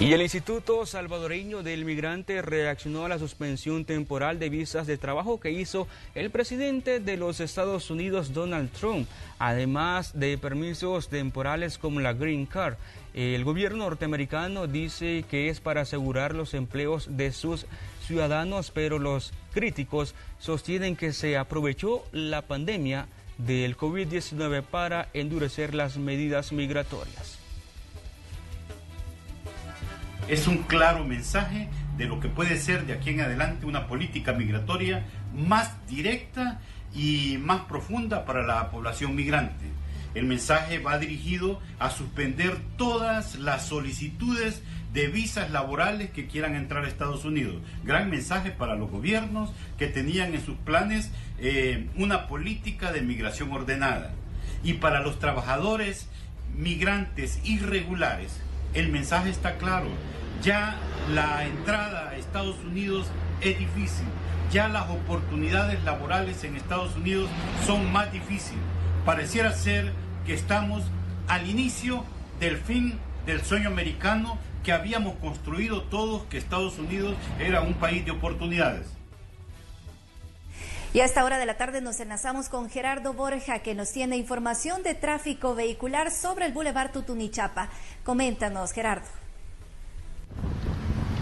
Y el Instituto Salvadoreño del Migrante reaccionó a la suspensión temporal de visas de trabajo que hizo el presidente de los Estados Unidos, Donald Trump, además de permisos temporales como la Green Card. El gobierno norteamericano dice que es para asegurar los empleos de sus ciudadanos, pero los críticos sostienen que se aprovechó la pandemia del COVID-19 para endurecer las medidas migratorias. Es un claro mensaje de lo que puede ser de aquí en adelante una política migratoria más directa y más profunda para la población migrante. El mensaje va dirigido a suspender todas las solicitudes de visas laborales que quieran entrar a Estados Unidos. Gran mensaje para los gobiernos que tenían en sus planes una política de migración ordenada. Y para los trabajadores migrantes irregulares, el mensaje está claro. Ya la entrada a Estados Unidos es difícil. Ya las oportunidades laborales en Estados Unidos son más difíciles. Pareciera ser que estamos al inicio del fin del sueño americano que habíamos construido todos, que Estados Unidos era un país de oportunidades. Y a esta hora de la tarde nos enlazamos con Gerardo Borja, que nos tiene información de tráfico vehicular sobre el Boulevard Tutunichapa. Coméntanos, Gerardo.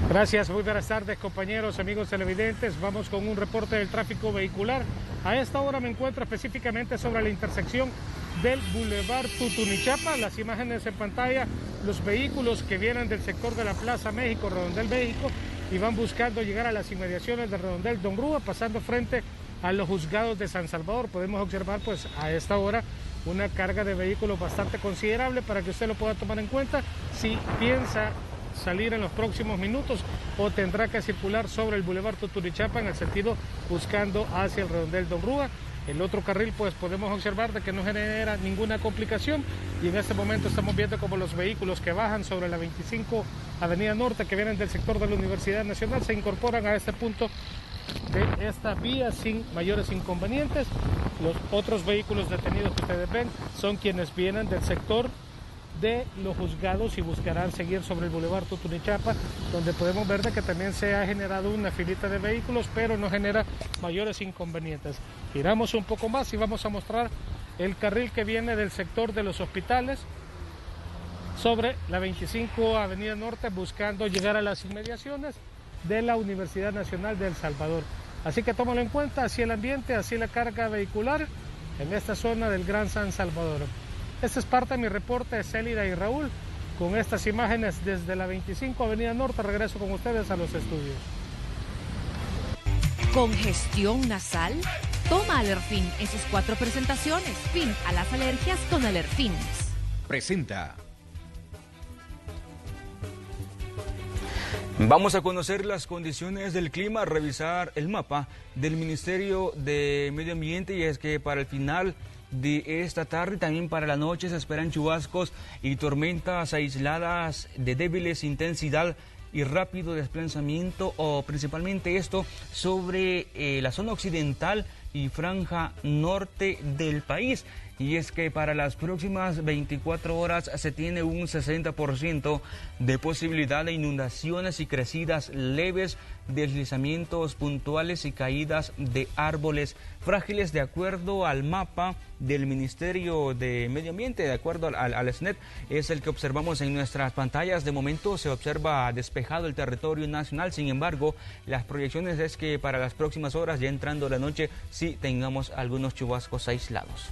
Gracias, muy buenas tardes, compañeros, amigos televidentes. Vamos con un reporte del tráfico vehicular. A esta hora me encuentro específicamente sobre la intersección del Boulevard Tutunichapa. Las imágenes en pantalla, los vehículos que vienen del sector de la Plaza México, Redondel México, y van buscando llegar a las inmediaciones del Redondel Don Rúa, pasando frente a los juzgados de San Salvador. Podemos observar pues a esta hora una carga de vehículos bastante considerable para que usted lo pueda tomar en cuenta si piensa salir en los próximos minutos o tendrá que circular sobre el Boulevard Tutunichapa en el sentido buscando hacia el Redondel Don Rúa. El otro carril pues podemos observar de que no genera ninguna complicación y en este momento estamos viendo como los vehículos que bajan sobre la 25 Avenida Norte que vienen del sector de la Universidad Nacional se incorporan a este punto de esta vía sin mayores inconvenientes. Los otros vehículos detenidos que ustedes ven son quienes vienen del sector de los juzgados y buscarán seguir sobre el Boulevard Tutunichapa, donde podemos ver de que también se ha generado una filita de vehículos, pero no genera mayores inconvenientes. Giramos un poco más y vamos a mostrar el carril que viene del sector de los hospitales sobre la 25 Avenida Norte, buscando llegar a las inmediaciones de la Universidad Nacional de El Salvador. Así que tómalo en cuenta, así el ambiente, así la carga vehicular en esta zona del Gran San Salvador. Este es parte de mi reporte, Célida y Raúl, con estas imágenes desde la 25 Avenida Norte. Regreso con ustedes a los estudios. ¿Congestión nasal? Toma Alerfin en sus 4 presentaciones. Fin a las alergias con Alerfin. Presenta. Vamos a conocer las condiciones del clima, a revisar el mapa del Ministerio de Medio Ambiente, y es que para el final de esta tarde, también para la noche, se esperan chubascos y tormentas aisladas de débiles intensidad y rápido desplazamiento, o principalmente esto sobre la zona occidental y franja norte del país. Y es que para las próximas 24 horas se tiene un 60% de posibilidad de inundaciones y crecidas leves, deslizamientos puntuales y caídas de árboles frágiles, de acuerdo al mapa del Ministerio de Medio Ambiente, de acuerdo al SNET, es el que observamos en nuestras pantallas. De momento se observa despejado el territorio nacional, sin embargo, las proyecciones es que para las próximas horas, ya entrando la noche, sí tengamos algunos chubascos aislados.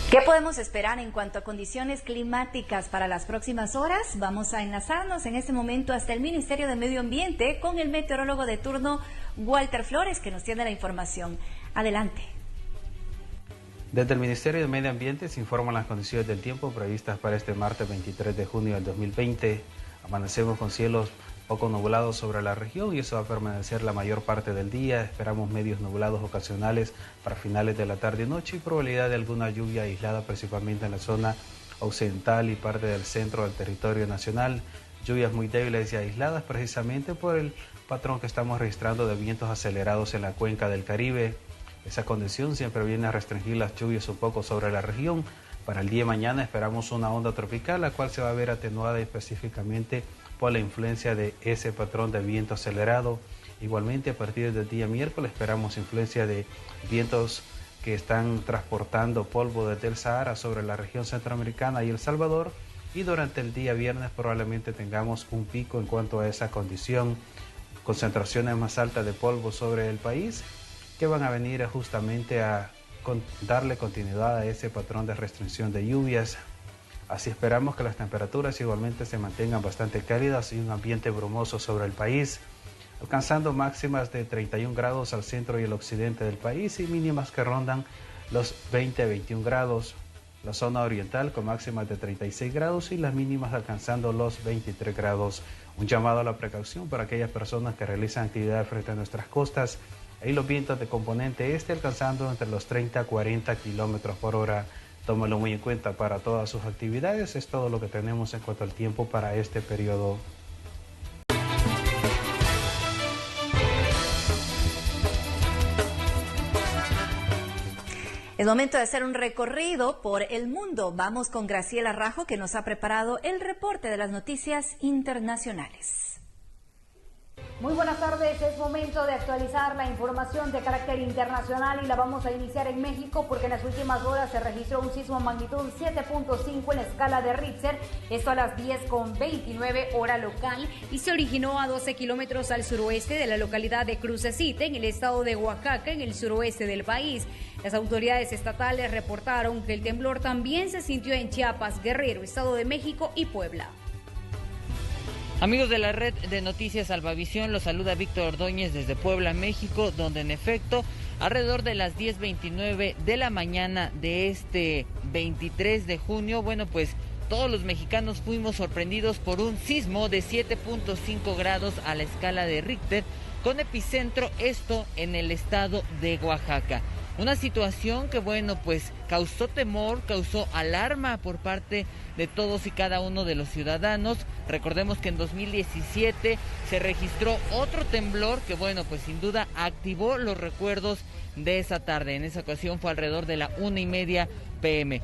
¿Qué podemos esperar en cuanto a condiciones climáticas para las próximas horas? Vamos a enlazarnos en este momento hasta el Ministerio de Medio Ambiente con el meteorólogo de turno, Walter Flores, que nos tiene la información. Adelante. Desde el Ministerio de Medio Ambiente se informan las condiciones del tiempo previstas para este martes 23 de junio del 2020. Amanecemos con cielos poco nublados sobre la región y eso va a permanecer la mayor parte del día. Esperamos medios nublados ocasionales para finales de la tarde y noche y probabilidad de alguna lluvia aislada, principalmente en la zona occidental y parte del centro del territorio nacional. Lluvias muy débiles y aisladas precisamente por el patrón que estamos registrando de vientos acelerados en la cuenca del Caribe. Esa condición siempre viene a restringir las lluvias un poco sobre la región. Para el día de mañana esperamos una onda tropical, la cual se va a ver atenuada específicamente por la influencia de ese patrón de viento acelerado. Igualmente, a partir del día miércoles esperamos influencia de vientos que están transportando polvo desde el Sahara sobre la región centroamericana y El Salvador, y durante el día viernes probablemente tengamos un pico en cuanto a esa condición, concentraciones más altas de polvo sobre el país que van a venir justamente a darle continuidad a ese patrón de restricción de lluvias. Así esperamos que las temperaturas igualmente se mantengan bastante cálidas y un ambiente brumoso sobre el país, alcanzando máximas de 31 grados al centro y el occidente del país y mínimas que rondan los 20-21 grados. La zona oriental con máximas de 36 grados y las mínimas alcanzando los 23 grados. Un llamado a la precaución para aquellas personas que realizan actividad frente a nuestras costas. Ahí los vientos de componente este alcanzando entre los 30 a 40 kilómetros por hora. Tómalo muy en cuenta para todas sus actividades. Es todo lo que tenemos en cuanto al tiempo para este periodo. Es momento de hacer un recorrido por el mundo. Vamos con Graciela Rajo, que nos ha preparado el reporte de las noticias internacionales. Muy buenas tardes, es momento de actualizar la información de carácter internacional y la vamos a iniciar en México porque en las últimas horas se registró un sismo magnitud 7.5 en la escala de Richter, esto a las 10:29 hora local, y se originó a 12 kilómetros al suroeste de la localidad de Crucecita, en el estado de Oaxaca, en el suroeste del país. Las autoridades estatales reportaron que el temblor también se sintió en Chiapas, Guerrero, Estado de México y Puebla. Amigos de la red de noticias Salvavisión, los saluda Víctor Ordóñez desde Puebla, México, donde en efecto alrededor de las 10:29 de la mañana de este 23 de junio, pues todos los mexicanos fuimos sorprendidos por un sismo de 7.5 grados a la escala de Richter, con epicentro esto en el estado de Oaxaca. Una situación que, bueno, pues causó temor, causó alarma por parte de todos y cada uno de los ciudadanos. Recordemos que en 2017 se registró otro temblor que, bueno, pues sin duda activó los recuerdos de esa tarde. En esa ocasión fue alrededor de la 1:30 p.m.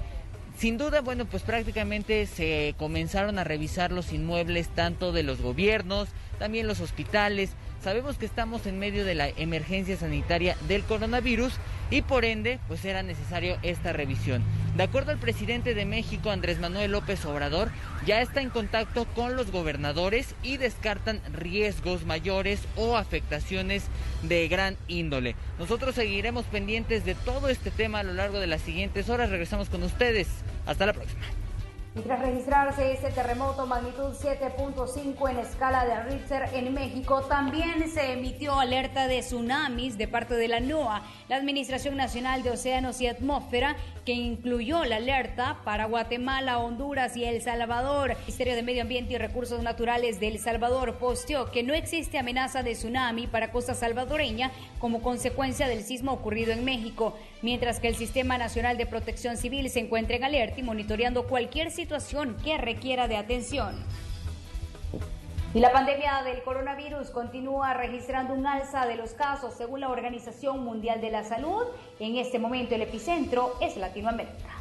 Sin duda, bueno, pues prácticamente se comenzaron a revisar los inmuebles tanto de los gobiernos, también los hospitales. Sabemos que estamos en medio de la emergencia sanitaria del coronavirus y por ende, pues era necesario esta revisión. De acuerdo al presidente de México, Andrés Manuel López Obrador, ya está en contacto con los gobernadores y descartan riesgos mayores o afectaciones de gran índole. Nosotros seguiremos pendientes de todo este tema a lo largo de las siguientes horas. Regresamos con ustedes. Hasta la próxima. Y tras registrarse ese terremoto magnitud 7.5 en escala de Richter en México, también se emitió alerta de tsunamis de parte de la NOAA, la Administración Nacional de Océanos y Atmósfera, que incluyó la alerta para Guatemala, Honduras y El Salvador. El Ministerio de Medio Ambiente y Recursos Naturales de El Salvador posteó que no existe amenaza de tsunami para costa salvadoreña como consecuencia del sismo ocurrido en México, mientras que el Sistema Nacional de Protección Civil se encuentra en alerta y monitoreando cualquier situación que requiera de atención. Y la pandemia del coronavirus continúa registrando un alza de los casos según la Organización Mundial de la Salud. En este momento el epicentro es Latinoamérica.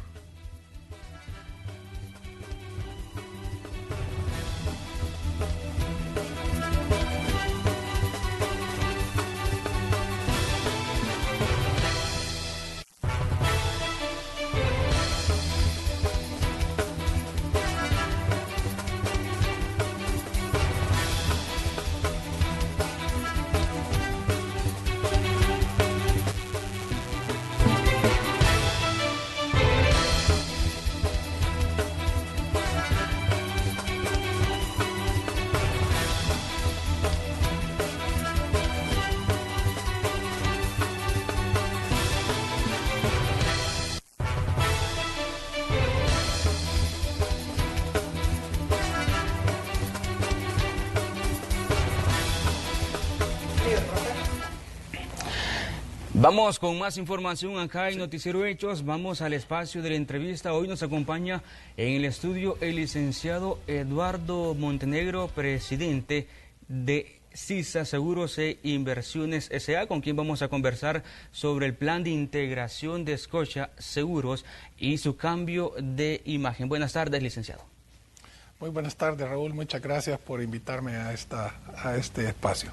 Vamos con más información acá en Noticiero Hechos. Vamos al espacio de la entrevista. Hoy nos acompaña en el estudio el licenciado Eduardo Montenegro, presidente de CISA Seguros e Inversiones S.A., con quien vamos a conversar sobre el plan de integración de Scotia Seguros y su cambio de imagen. Buenas tardes, licenciado. Muy buenas tardes, Raúl. Muchas gracias por invitarme a este espacio.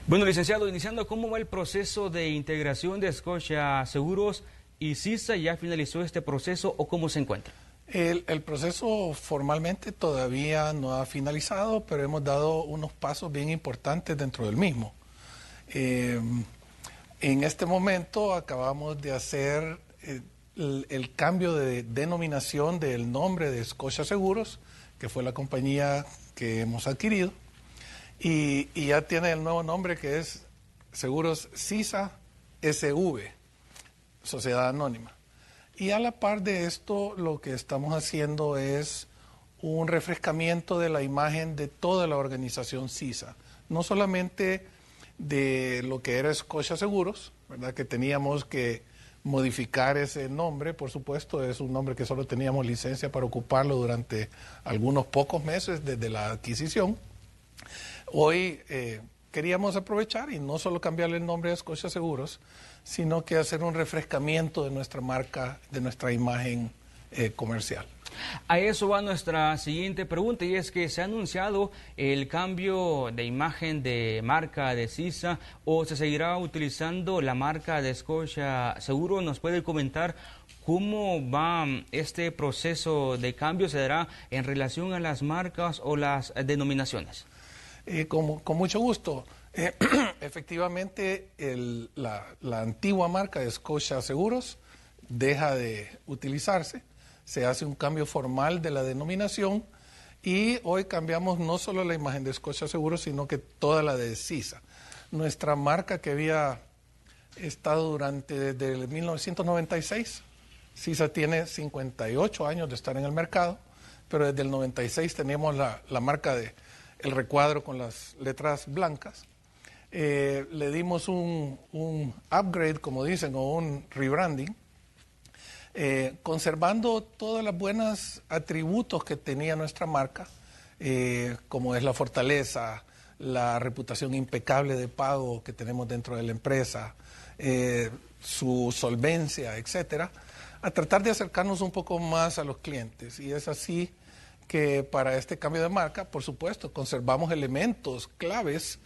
Bueno, licenciado, iniciando, ¿cómo va el proceso de integración de Scotia Seguros y CISA? ¿Ya finalizó este proceso o cómo se encuentra? El proceso formalmente todavía no ha finalizado, pero hemos dado unos pasos bien importantes dentro del mismo. En este momento acabamos de hacer el cambio de denominación del nombre de Scotia Seguros, que fue la compañía que hemos adquirido, y ya tiene el nuevo nombre, que es Seguros CISA SV, Sociedad Anónima. Y a la par de esto, lo que estamos haciendo es un refrescamiento de la imagen de toda la organización CISA, no solamente de lo que era Scotia Seguros, ¿verdad? Que teníamos que modificar ese nombre. Por supuesto, es un nombre que solo teníamos licencia para ocuparlo durante algunos pocos meses desde la adquisición. Hoy queríamos aprovechar y no solo cambiarle el nombre a Scotia Seguros, sino que hacer un refrescamiento de nuestra marca, de nuestra imagen comercial. A eso va nuestra siguiente pregunta, y es que se ha anunciado el cambio de imagen de marca de CISA, o se seguirá utilizando la marca de Scotia Seguro. ¿Nos puede comentar cómo va este proceso de cambio? ¿Se dará en relación a las marcas o las denominaciones? Con mucho gusto. Efectivamente, la antigua marca de Scotia Seguros deja de utilizarse. Se hace un cambio formal de la denominación y hoy cambiamos no solo la imagen de Scotia Seguros, sino que toda la de CISA. Nuestra marca, que había estado desde 1996, CISA tiene 58 años de estar en el mercado, pero desde el 96 teníamos la marca de el recuadro con las letras blancas. le dimos un upgrade, como dicen, o un rebranding, conservando todos los buenos atributos que tenía nuestra marca, como es la fortaleza, la reputación impecable de pago que tenemos dentro de la empresa, su solvencia, etcétera, a tratar de acercarnos un poco más a los clientes. Y es así que para este cambio de marca, por supuesto, conservamos elementos claves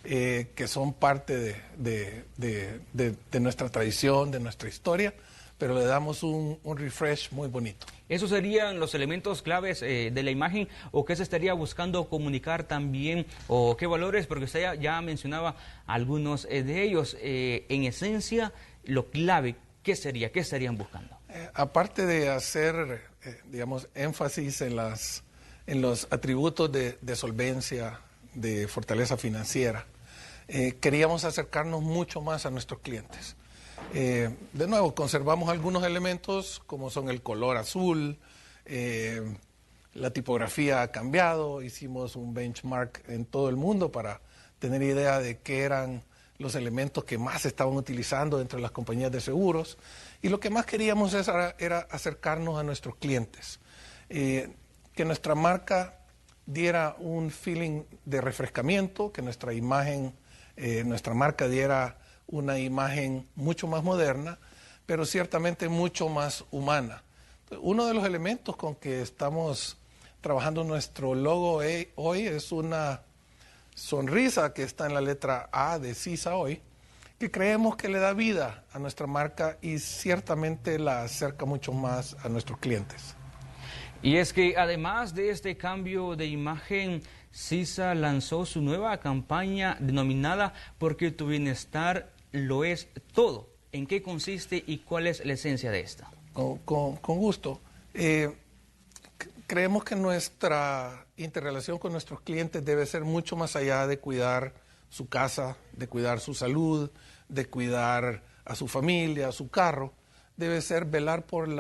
que son parte de nuestra tradición, de nuestra historia, pero le damos un refresh muy bonito. ¿Esos serían los elementos claves de la imagen o qué se estaría buscando comunicar también o qué valores? Porque usted ya mencionaba algunos de ellos. En esencia, lo clave, ¿qué sería? ¿Qué estarían buscando? Aparte de hacer, digamos, énfasis en los atributos de solvencia, de fortaleza financiera, queríamos acercarnos mucho más a nuestros clientes. De nuevo, conservamos algunos elementos como son el color azul, la tipografía ha cambiado, hicimos un benchmark en todo el mundo para tener idea de qué eran los elementos que más se estaban utilizando entre las compañías de seguros, y lo que más queríamos era acercarnos a nuestros clientes, que nuestra marca diera un feeling de refrescamiento, que nuestra imagen, nuestra marca diera una imagen mucho más moderna, pero ciertamente mucho más humana. Uno de los elementos con que estamos trabajando nuestro logo hoy es una sonrisa que está en la letra A de CISA hoy, que creemos que le da vida a nuestra marca y ciertamente la acerca mucho más a nuestros clientes. Y es que además de este cambio de imagen, CISA lanzó su nueva campaña denominada Porque tu bienestar lo es todo. ¿En qué consiste y cuál es la esencia de esta? Con gusto. Creemos que nuestra interrelación con nuestros clientes debe ser mucho más allá de cuidar su casa, de cuidar su salud, de cuidar a su familia, a su carro. Debe ser velar por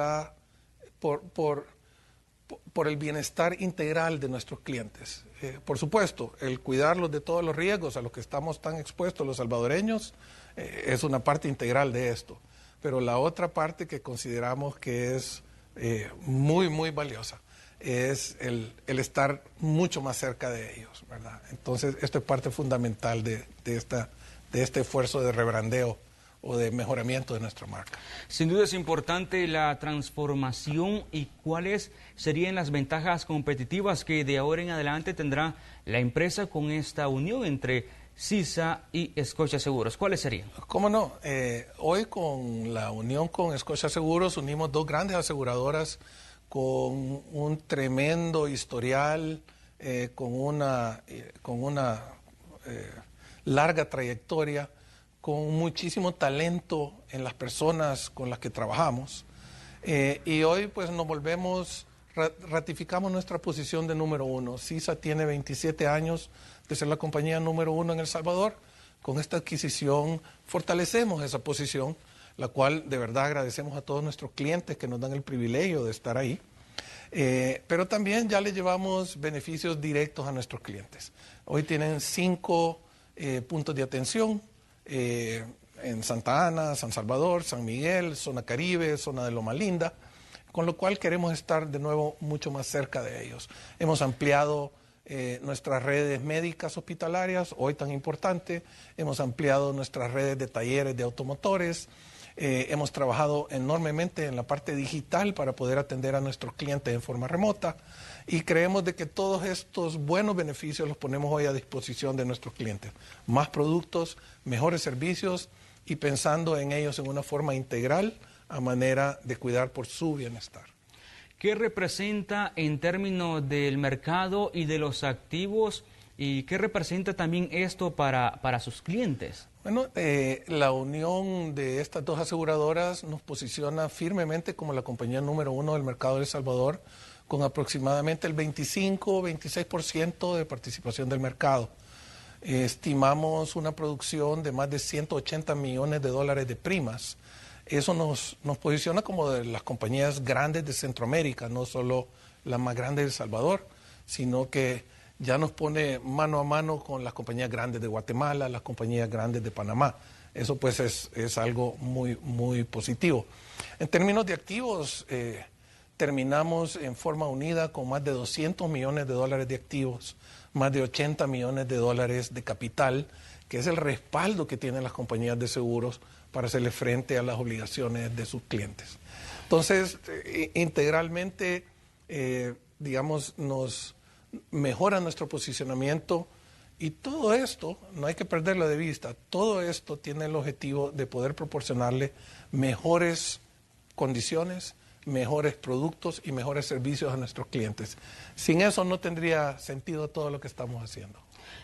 el bienestar integral de nuestros clientes. Por supuesto, el cuidarlos de todos los riesgos a los que estamos tan expuestos los salvadoreños es una parte integral de esto. Pero la otra parte que consideramos que es muy, muy valiosa es el estar mucho más cerca de ellos, ¿verdad? Entonces, esto es parte fundamental de este esfuerzo de rebrandeo o de mejoramiento de nuestra marca. Sin duda es importante la transformación y cuáles serían las ventajas competitivas que de ahora en adelante tendrá la empresa con esta unión entre CISA y Scotia Seguros. ¿Cuáles serían? ¿Cómo no? Hoy con la unión con Scotia Seguros unimos dos grandes aseguradoras con un tremendo historial, con una larga trayectoria, con muchísimo talento en las personas con las que trabajamos. Y hoy pues nos ratificamos nuestra posición de número uno. CISA tiene 27 años de ser la compañía número uno en El Salvador. Con esta adquisición fortalecemos esa posición, la cual de verdad agradecemos a todos nuestros clientes que nos dan el privilegio de estar ahí. Pero también ya le llevamos beneficios directos a nuestros clientes. Hoy tienen 5 puntos de atención en Santa Ana, San Salvador, San Miguel, zona Caribe, zona de Loma Linda, con lo cual queremos estar de nuevo mucho más cerca de ellos. Hemos ampliado nuestras redes médicas hospitalarias, hoy tan importante, hemos ampliado nuestras redes de talleres de automotores, hemos trabajado enormemente en la parte digital para poder atender a nuestros clientes en forma remota y creemos de que todos estos buenos beneficios los ponemos hoy a disposición de nuestros clientes. Más productos, mejores servicios y pensando en ellos en una forma integral a manera de cuidar por su bienestar. ¿Qué representa en términos del mercado y de los activos y qué representa también esto para sus clientes? Bueno, la unión de estas dos aseguradoras nos posiciona firmemente como la compañía número uno del mercado de El Salvador, con aproximadamente el 25-26% de participación del mercado. Estimamos una producción de más de $180 millones de primas. Eso nos posiciona como de las compañías grandes de Centroamérica, no solo la más grande de El Salvador, sino que ya nos pone mano a mano con las compañías grandes de Guatemala, las compañías grandes de Panamá. Eso pues es algo muy, muy positivo. En términos de activos, terminamos en forma unida con más de $200 millones de activos, más de $80 millones de capital, que es el respaldo que tienen las compañías de seguros para hacerle frente a las obligaciones de sus clientes. Entonces, integralmente, digamos, nos mejora nuestro posicionamiento, y todo esto, no hay que perderlo de vista, todo esto tiene el objetivo de poder proporcionarle mejores condiciones, mejores productos y mejores servicios a nuestros clientes. Sin eso no tendría sentido todo lo que estamos haciendo.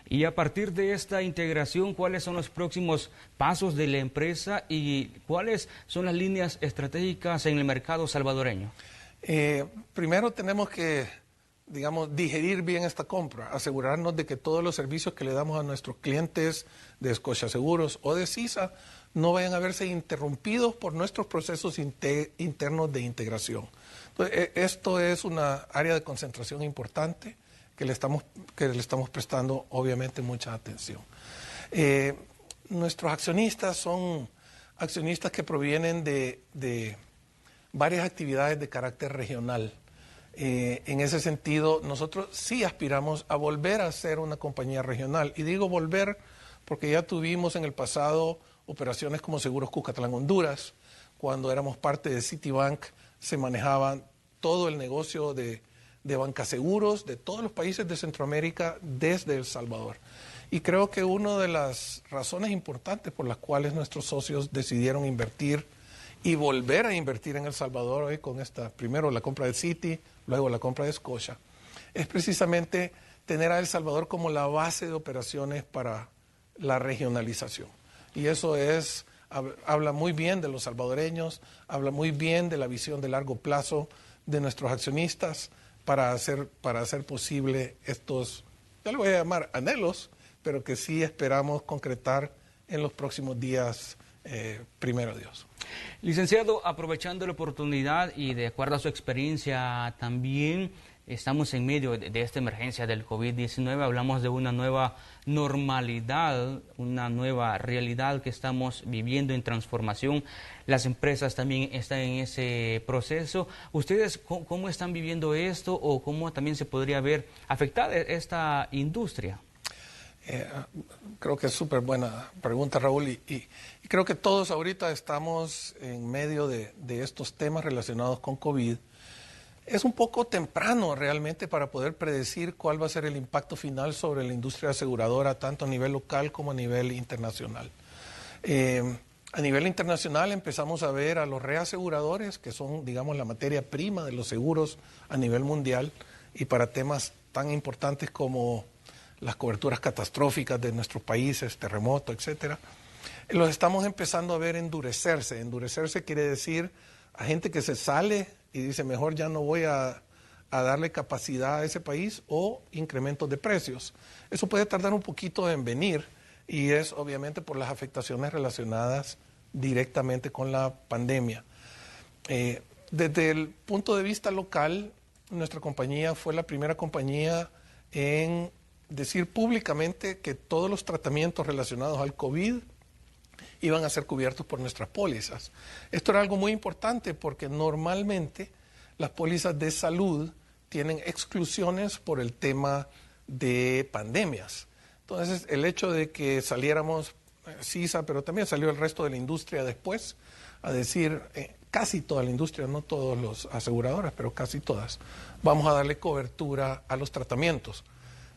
Y a partir de esta integración, ¿cuáles son los próximos pasos de la empresa y cuáles son las líneas estratégicas en el mercado salvadoreño? Primero tenemos que, digamos, digerir bien esta compra, asegurarnos de que todos los servicios que le damos a nuestros clientes de Scotiaseguros o de CISA no vayan a verse interrumpidos por nuestros procesos internos de integración. Entonces, esto es una área de concentración importante que le estamos prestando obviamente mucha atención. Nuestros accionistas son accionistas que provienen de varias actividades de carácter regional. En ese sentido, nosotros sí aspiramos a volver a ser una compañía regional. Y digo volver porque ya tuvimos en el pasado operaciones como Seguros Cuscatlán Honduras. Cuando éramos parte de Citibank, se manejaban todo el negocio de bancaseguros de todos los países de Centroamérica desde El Salvador. Y creo que una de las razones importantes por las cuales nuestros socios decidieron invertir y volver a invertir en El Salvador hoy con primero la compra de Citi, luego la compra de Scotia, es precisamente tener a El Salvador como la base de operaciones para la regionalización. Y eso habla muy bien de los salvadoreños, habla muy bien de la visión de largo plazo de nuestros accionistas para hacer posible estos, ya lo voy a llamar anhelos, pero que sí esperamos concretar en los próximos días, primero Dios. Licenciado, aprovechando la oportunidad y de acuerdo a su experiencia también, estamos en medio de esta emergencia del COVID-19, hablamos de una nueva normalidad, una nueva realidad que estamos viviendo en transformación. Las empresas también están en ese proceso. ¿Ustedes cómo están viviendo esto o cómo también se podría ver afectada esta industria? Creo que es súper buena pregunta, Raúl, y creo que todos ahorita estamos en medio de estos temas relacionados con COVID. Es un poco temprano realmente para poder predecir cuál va a ser el impacto final sobre la industria aseguradora, tanto a nivel local como a nivel internacional. A nivel internacional empezamos a ver a los reaseguradores, que son, digamos, la materia prima de los seguros a nivel mundial, y para temas tan importantes como las coberturas catastróficas de nuestros países, terremotos, etcétera, los estamos empezando a ver endurecerse. Endurecerse quiere decir a gente que se sale y dice, mejor ya no voy a darle capacidad a ese país, o incrementos de precios. Eso puede tardar un poquito en venir, y es obviamente por las afectaciones relacionadas directamente con la pandemia. Desde el punto de vista local, nuestra compañía fue la primera compañía en decir públicamente que todos los tratamientos relacionados al COVID iban a ser cubiertos por nuestras pólizas. Esto era algo muy importante porque normalmente las pólizas de salud tienen exclusiones por el tema de pandemias. Entonces, el hecho de que saliéramos CISA, pero también salió el resto de la industria después, a decir, casi toda la industria, no todos los aseguradoras, pero casi todas, vamos a darle cobertura a los tratamientos.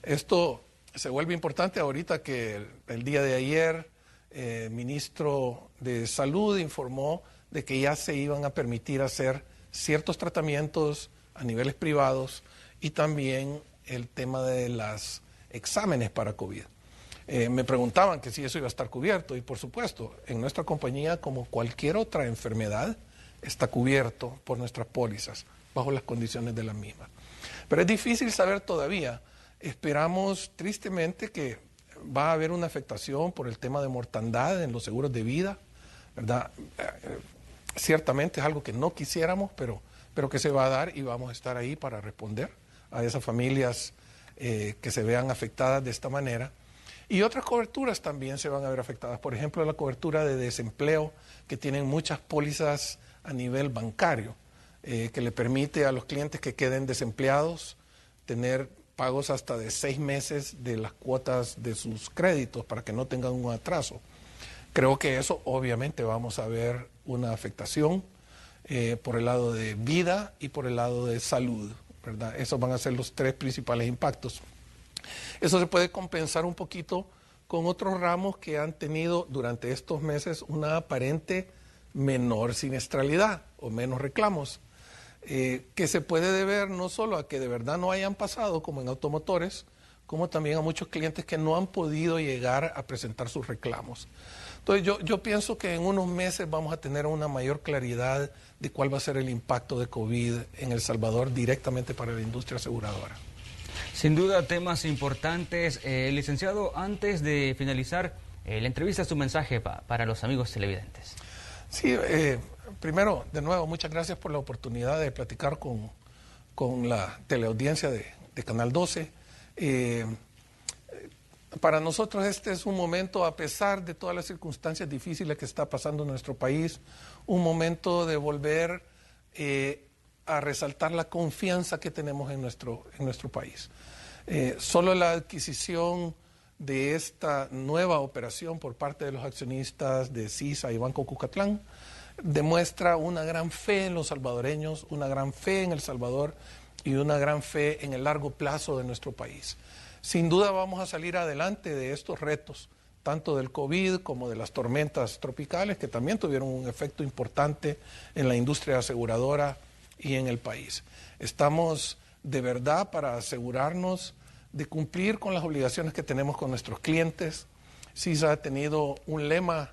Esto se vuelve importante ahorita que el día de ayer el ministro de Salud informó de que ya se iban a permitir hacer ciertos tratamientos a niveles privados, y también el tema de los exámenes para COVID. Me preguntaban que si eso iba a estar cubierto, y por supuesto, en nuestra compañía, como cualquier otra enfermedad, está cubierto por nuestras pólizas, bajo las condiciones de las mismas. Pero es difícil saber todavía. Esperamos tristemente que va a haber una afectación por el tema de mortandad en los seguros de vida, ¿verdad? Ciertamente es algo que no quisiéramos, pero que se va a dar, y vamos a estar ahí para responder a esas familias que se vean afectadas de esta manera. Y otras coberturas también se van a ver afectadas. Por ejemplo, la cobertura de desempleo, que tienen muchas pólizas a nivel bancario, que le permite a los clientes que queden desempleados tener pagos hasta de 6 meses de las cuotas de sus créditos para que no tengan un atraso. Creo que eso obviamente vamos a ver una afectación por el lado de vida y por el lado de salud, ¿verdad? Esos van a ser los 3 principales impactos. Eso se puede compensar un poquito con otros ramos que han tenido durante estos meses una aparente menor siniestralidad o menos reclamos, que se puede deber no solo a que de verdad no hayan pasado, como en automotores, como también a muchos clientes que no han podido llegar a presentar sus reclamos. Entonces yo pienso que en unos meses vamos a tener una mayor claridad de cuál va a ser el impacto de COVID en El Salvador directamente para la industria aseguradora. Sin duda, temas importantes. Licenciado, antes de finalizar la entrevista, su mensaje para los amigos televidentes. Sí, primero, de nuevo, muchas gracias por la oportunidad de platicar con la teleaudiencia de Canal 12. Para nosotros este es un momento, a pesar de todas las circunstancias difíciles que está pasando en nuestro país, un momento de volver a resaltar la confianza que tenemos en nuestro país. Solo la adquisición de esta nueva operación por parte de los accionistas de CISA y Banco Cucatlán demuestra una gran fe en los salvadoreños, una gran fe en El Salvador y una gran fe en el largo plazo de nuestro país. Sin duda vamos a salir adelante de estos retos, tanto del COVID como de las tormentas tropicales, que también tuvieron un efecto importante en la industria aseguradora y en el país. Estamos de verdad para asegurarnos de cumplir con las obligaciones que tenemos con nuestros clientes. CISA ha tenido un lema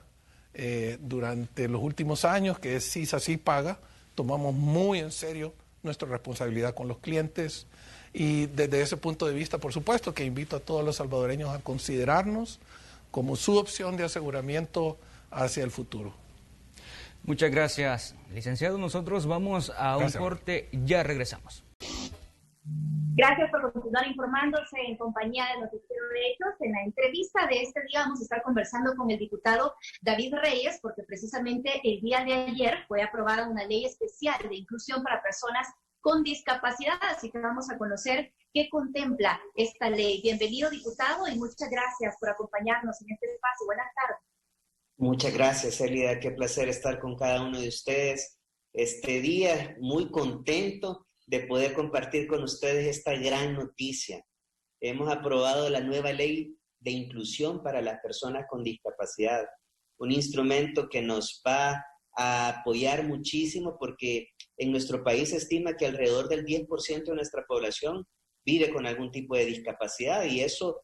durante los últimos años, que es CISA sí paga. Tomamos muy en serio nuestra responsabilidad con los clientes. Y desde ese punto de vista, por supuesto, que invito a todos los salvadoreños a considerarnos como su opción de aseguramiento hacia el futuro. Muchas gracias, licenciado. Nosotros vamos a un corte, ya regresamos. Gracias por continuar informándose en compañía de Noticiero de Hechos. En la entrevista de este día vamos a estar conversando con el diputado David Reyes, porque precisamente el día de ayer fue aprobada una ley especial de inclusión para personas con discapacidad, así que vamos a conocer qué contempla esta ley. Bienvenido, diputado, y muchas gracias por acompañarnos en este espacio. Buenas tardes. Muchas gracias, Elida. Qué placer estar con cada uno de ustedes este día. Muy contento de poder compartir con ustedes esta gran noticia. Hemos aprobado la nueva ley de inclusión para las personas con discapacidad, un instrumento que nos va a apoyar muchísimo porque en nuestro país se estima que alrededor del 10% de nuestra población vive con algún tipo de discapacidad y eso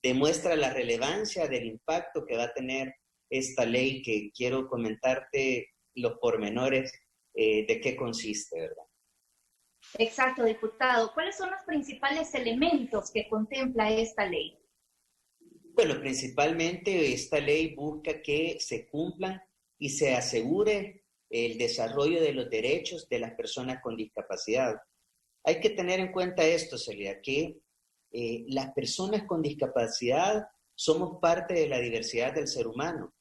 demuestra la relevancia del impacto que va a tener esta ley, que quiero comentarte los pormenores de qué consiste, ¿verdad? Exacto, diputado. ¿Cuáles son los principales elementos que contempla esta ley? Bueno, principalmente esta ley busca que se cumplan y se asegure el desarrollo de los derechos de las personas con discapacidad. Hay que tener en cuenta esto, Celia, que las personas con discapacidad somos parte de la diversidad del ser humano.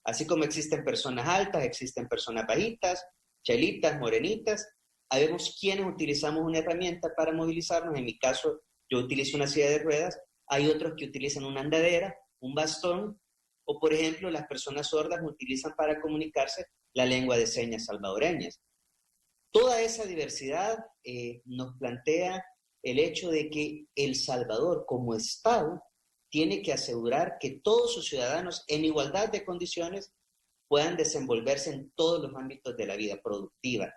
Así como existen personas altas, existen personas bajitas, chelitas, morenitas. Habemos quienes utilizamos una herramienta para movilizarnos. En mi caso, yo utilizo una silla de ruedas. Hay otros que utilizan una andadera, un bastón, o por ejemplo, las personas sordas utilizan para comunicarse la lengua de señas salvadoreñas. Toda esa diversidad nos plantea el hecho de que El Salvador, como Estado, tiene que asegurar que todos sus ciudadanos, en igualdad de condiciones, puedan desenvolverse en todos los ámbitos de la vida productiva,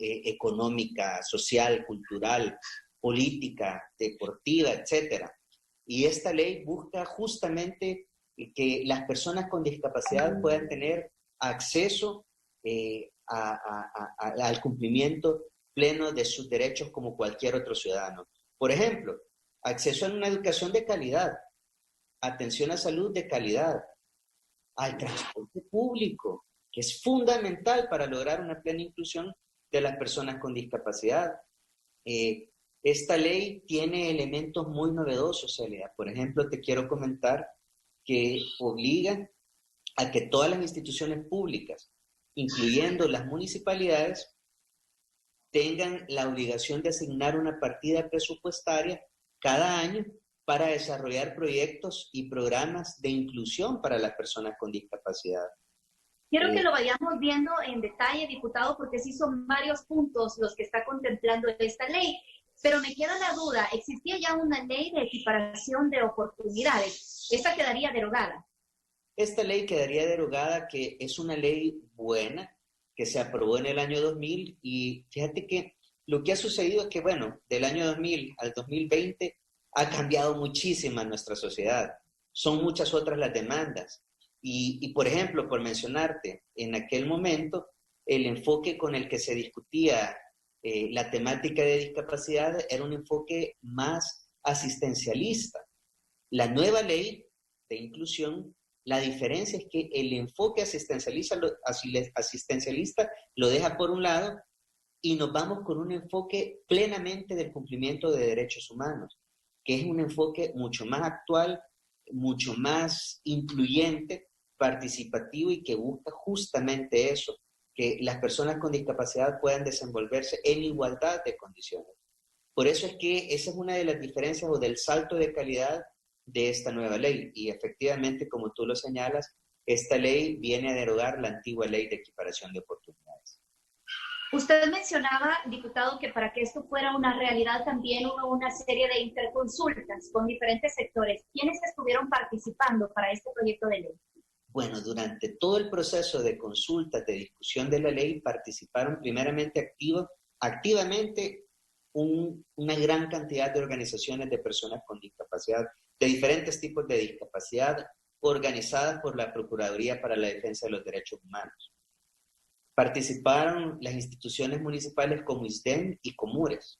económica, social, cultural, política, deportiva, etc. Y esta ley busca justamente que las personas con discapacidad puedan tener acceso al cumplimiento pleno de sus derechos como cualquier otro ciudadano. Por ejemplo, acceso a una educación de calidad, atención a salud de calidad, al transporte público, que es fundamental para lograr una plena inclusión de las personas con discapacidad, Esta ley tiene elementos muy novedosos, Celia. Por ejemplo, te quiero comentar que obliga a que todas las instituciones públicas, incluyendo las municipalidades, tengan la obligación de asignar una partida presupuestaria cada año para desarrollar proyectos y programas de inclusión para las personas con discapacidad. Quiero que lo vayamos viendo en detalle, diputado, porque sí son varios puntos los que está contemplando esta ley. Pero me queda la duda, existía ya una ley de equiparación de oportunidades. ¿Esta quedaría derogada? Esta ley quedaría derogada, que es una ley buena, que se aprobó en el año 2000, y fíjate que lo que ha sucedido es que, bueno, del año 2000 al 2020 ha cambiado muchísimo nuestra sociedad. Son muchas otras las demandas. Y por ejemplo, por mencionarte, en aquel momento, el enfoque con el que se discutía la temática de discapacidad era un enfoque más asistencialista. La nueva ley de inclusión, la diferencia es que el enfoque asistencialista lo deja por un lado y nos vamos con un enfoque plenamente del cumplimiento de derechos humanos, que es un enfoque mucho más actual, mucho más incluyente, participativo y que busca justamente eso, que las personas con discapacidad puedan desenvolverse en igualdad de condiciones. Por eso es que esa es una de las diferencias o del salto de calidad de esta nueva ley. Y efectivamente, como tú lo señalas, esta ley viene a derogar la antigua ley de equiparación de oportunidades. Usted mencionaba, diputado, que para que esto fuera una realidad también hubo una serie de interconsultas con diferentes sectores. ¿Quiénes estuvieron participando para este proyecto de ley? Bueno, durante todo el proceso de consultas, de discusión de la ley, participaron primeramente activamente una gran cantidad de organizaciones de personas con discapacidad, de diferentes tipos de discapacidad, organizadas por la Procuraduría para la Defensa de los Derechos Humanos. Participaron las instituciones municipales como ISDEN y Comures.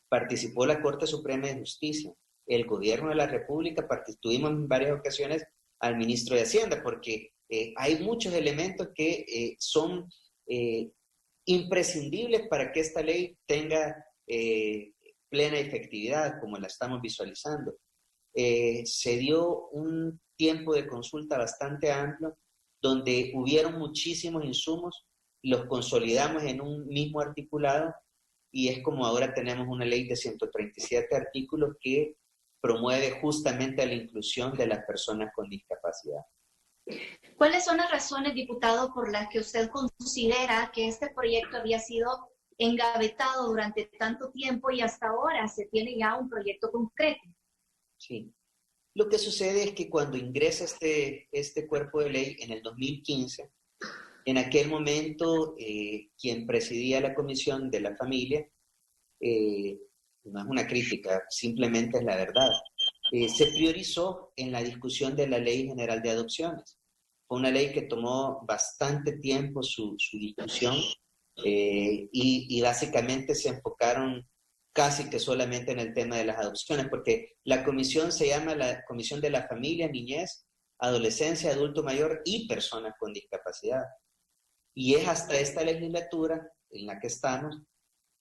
Participó la Corte Suprema de Justicia, el Gobierno de la República, tuvimos en varias ocasiones al ministro de Hacienda, porque hay muchos elementos que son imprescindibles para que esta ley tenga plena efectividad, como la estamos visualizando. Se dio un tiempo de consulta bastante amplio, donde hubieron muchísimos insumos, los consolidamos en un mismo articulado, y es como ahora tenemos una ley de 137 artículos que promueve justamente la inclusión de las personas con discapacidad. ¿Cuáles son las razones, diputado, por las que usted considera que este proyecto había sido engavetado durante tanto tiempo y hasta ahora se tiene ya un proyecto concreto? Sí. Lo que sucede es que cuando ingresa este cuerpo de ley en el 2015, en aquel momento quien presidía la Comisión de la Familia, no es una crítica, simplemente es la verdad, se priorizó en la discusión de la Ley General de Adopciones. Fue una ley que tomó bastante tiempo su discusión y básicamente se enfocaron casi que solamente en el tema de las adopciones, porque la comisión se llama la Comisión de la Familia, Niñez, Adolescencia, Adulto Mayor y Personas con Discapacidad. Y es hasta esta legislatura en la que estamos,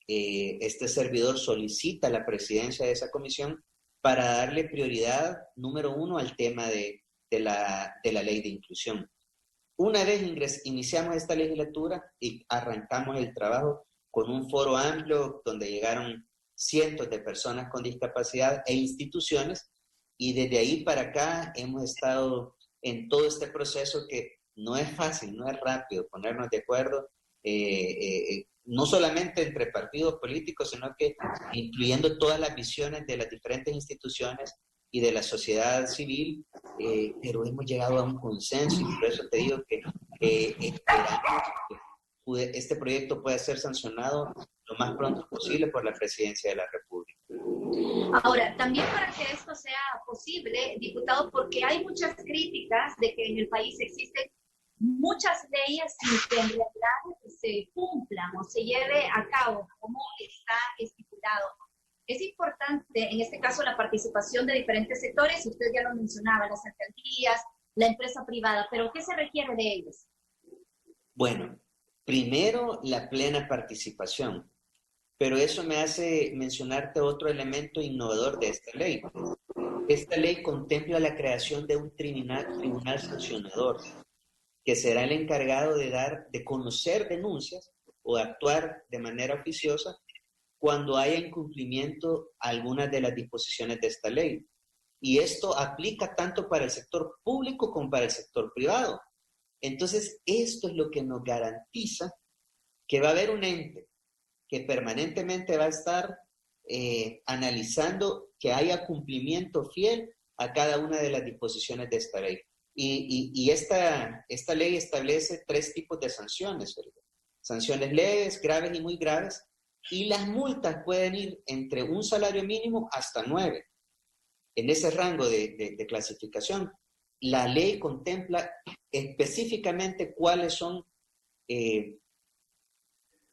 este servidor solicita la presidencia de esa comisión para darle prioridad número 1 al tema de la ley de inclusión. Una vez iniciamos esta legislatura y arrancamos el trabajo con un foro amplio donde llegaron cientos de personas con discapacidad e instituciones, y desde ahí para acá hemos estado en todo este proceso que no es fácil, no es rápido ponernos de acuerdo, no solamente entre partidos políticos, sino que incluyendo todas las visiones de las diferentes instituciones y de la sociedad civil, pero hemos llegado a un consenso, y por eso te digo que esperamos que este proyecto pueda ser sancionado lo más pronto posible por la Presidencia de la República. Ahora, también para que esto sea posible, diputado, porque hay muchas críticas de que en el país existen muchas leyes sin que en realidad se cumplan o se lleve a cabo como está estipulado. Es importante, en este caso, la participación de diferentes sectores, usted ya lo mencionaba, las alcaldías, la empresa privada, pero ¿qué se requiere de ellos? Bueno, primero, la plena participación. Pero eso me hace mencionarte otro elemento innovador de esta ley. Esta ley contempla la creación de un tribunal sancionador, que será el encargado de conocer denuncias o de actuar de manera oficiosa cuando haya incumplimiento a algunas de las disposiciones de esta ley. Y esto aplica tanto para el sector público como para el sector privado. Entonces, esto es lo que nos garantiza que va a haber un ente que permanentemente va a estar analizando que haya cumplimiento fiel a cada una de las disposiciones de esta ley. Y esta ley establece 3 tipos de sanciones: sanciones leves, graves y muy graves, y las multas pueden ir entre un salario mínimo hasta 9. En ese rango de clasificación, la ley contempla específicamente cuáles son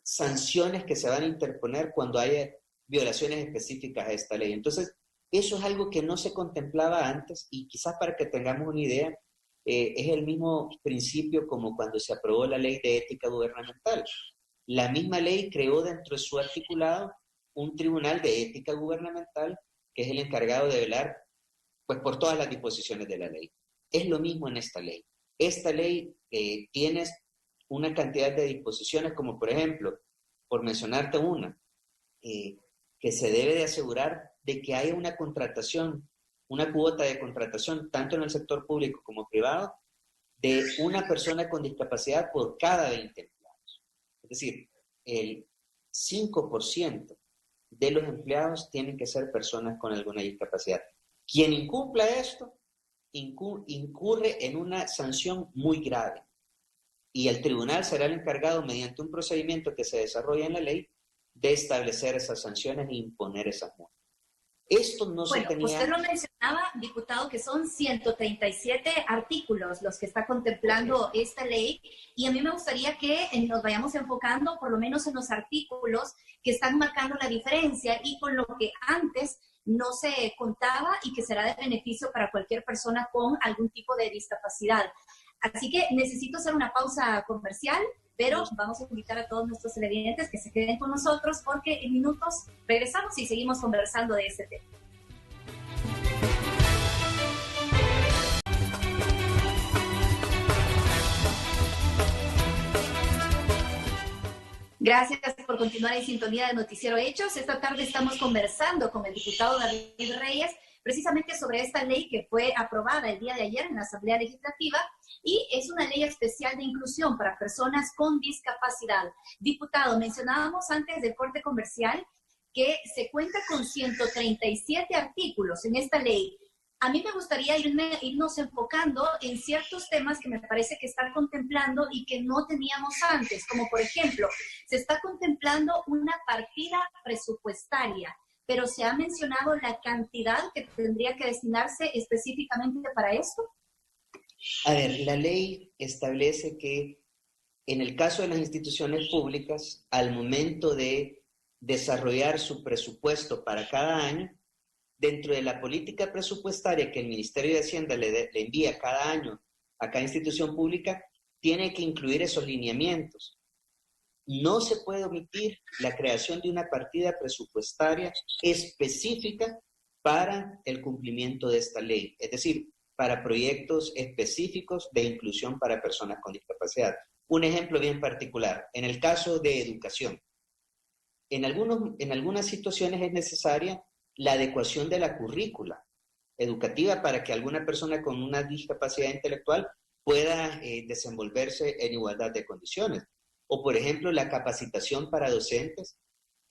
sanciones que se van a interponer cuando haya violaciones específicas a esta ley. Entonces, eso es algo que no se contemplaba antes, y quizás para que tengamos una idea, es el mismo principio como cuando se aprobó la ley de ética gubernamental. La misma ley creó dentro de su articulado un tribunal de ética gubernamental que es el encargado de velar pues, por todas las disposiciones de la ley. Es lo mismo en esta ley. Esta ley tiene una cantidad de disposiciones, como por ejemplo, por mencionarte una, que se debe de asegurar de que haya una contratación, una cuota de contratación, tanto en el sector público como privado, de una persona con discapacidad por cada 20 empleados. Es decir, el 5% de los empleados tienen que ser personas con alguna discapacidad. Quien incumpla esto, incurre en una sanción muy grave. Y el tribunal será el encargado, mediante un procedimiento que se desarrolla en la ley, de establecer esas sanciones e imponer esas multas. Esto no se tenía... Usted lo mencionaba, diputado, que son 137 artículos los que está contemplando esta ley, y a mí me gustaría que nos vayamos enfocando por lo menos en los artículos que están marcando la diferencia y con lo que antes no se contaba y que será de beneficio para cualquier persona con algún tipo de discapacidad. Así que necesito hacer una pausa comercial, pero vamos a invitar a todos nuestros televidentes que se queden con nosotros porque en minutos regresamos y seguimos conversando de este tema. Gracias por continuar en sintonía de Noticiero Hechos. Esta tarde estamos conversando con el diputado David Reyes precisamente sobre esta ley que fue aprobada el día de ayer en la Asamblea Legislativa y es una ley especial de inclusión para personas con discapacidad. Diputado, mencionábamos antes del corte comercial que se cuenta con 137 artículos en esta ley. A mí me gustaría irnos enfocando en ciertos temas que me parece que están contemplando y que no teníamos antes, como por ejemplo, se está contemplando una partida presupuestaria, pero ¿se ha mencionado la cantidad que tendría que destinarse específicamente para esto? A ver, la ley establece que en el caso de las instituciones públicas, al momento de desarrollar su presupuesto para cada año, dentro de la política presupuestaria que el Ministerio de Hacienda le envía cada año a cada institución pública, tiene que incluir esos lineamientos. No se puede omitir la creación de una partida presupuestaria específica para el cumplimiento de esta ley, es decir, para proyectos específicos de inclusión para personas con discapacidad. Un ejemplo bien particular, en el caso de educación, en algunas situaciones es necesaria la adecuación de la currícula educativa para que alguna persona con una discapacidad intelectual pueda desenvolverse en igualdad de condiciones. O, por ejemplo, la capacitación para docentes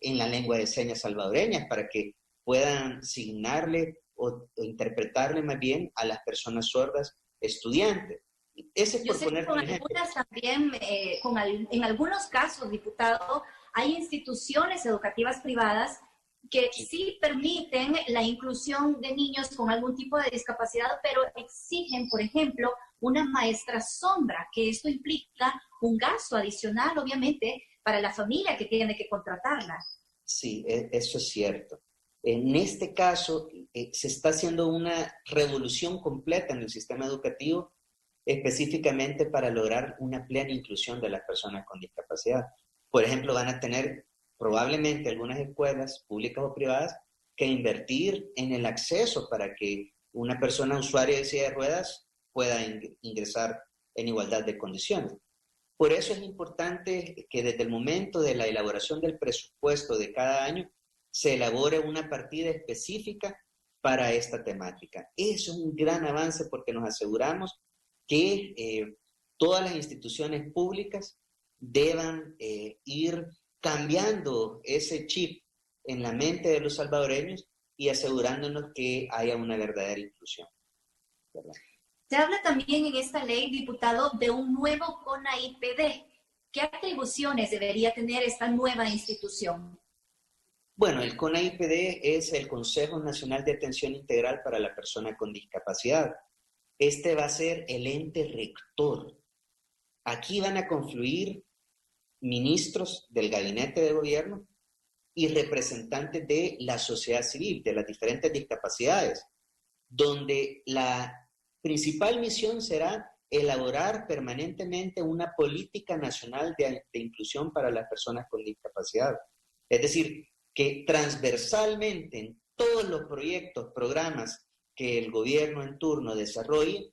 en la lengua de señas salvadoreñas para que puedan signarle o interpretarle más bien a las personas sordas estudiantes. Ese es por poner un ejemplo. También, en algunos casos, diputado, hay instituciones educativas privadas que sí permiten la inclusión de niños con algún tipo de discapacidad, pero exigen, por ejemplo, una maestra sombra, que esto implica un gasto adicional, obviamente, para la familia que tiene que contratarla. Sí, eso es cierto. En este caso, se está haciendo una revolución completa en el sistema educativo, específicamente para lograr una plena inclusión de las personas con discapacidad. Por ejemplo, van a tener probablemente algunas escuelas públicas o privadas, que invertir en el acceso para que una persona usuaria de silla de ruedas pueda ingresar en igualdad de condiciones. Por eso es importante que desde el momento de la elaboración del presupuesto de cada año se elabore una partida específica para esta temática. Eso es un gran avance porque nos aseguramos que todas las instituciones públicas deban ir cambiando ese chip en la mente de los salvadoreños y asegurándonos que haya una verdadera inclusión. ¿Verdad? Se habla también en esta ley, diputado, de un nuevo CONAIPD. ¿Qué atribuciones debería tener esta nueva institución? Bueno, el CONAIPD es el Consejo Nacional de Atención Integral para la Persona con Discapacidad. Este va a ser el ente rector. Aquí van a confluir ministros del gabinete de gobierno y representantes de la sociedad civil, de las diferentes discapacidades, donde la principal misión será elaborar permanentemente una política nacional de inclusión para las personas con discapacidad. Es decir, que transversalmente en todos los proyectos, programas que el gobierno en turno desarrolle,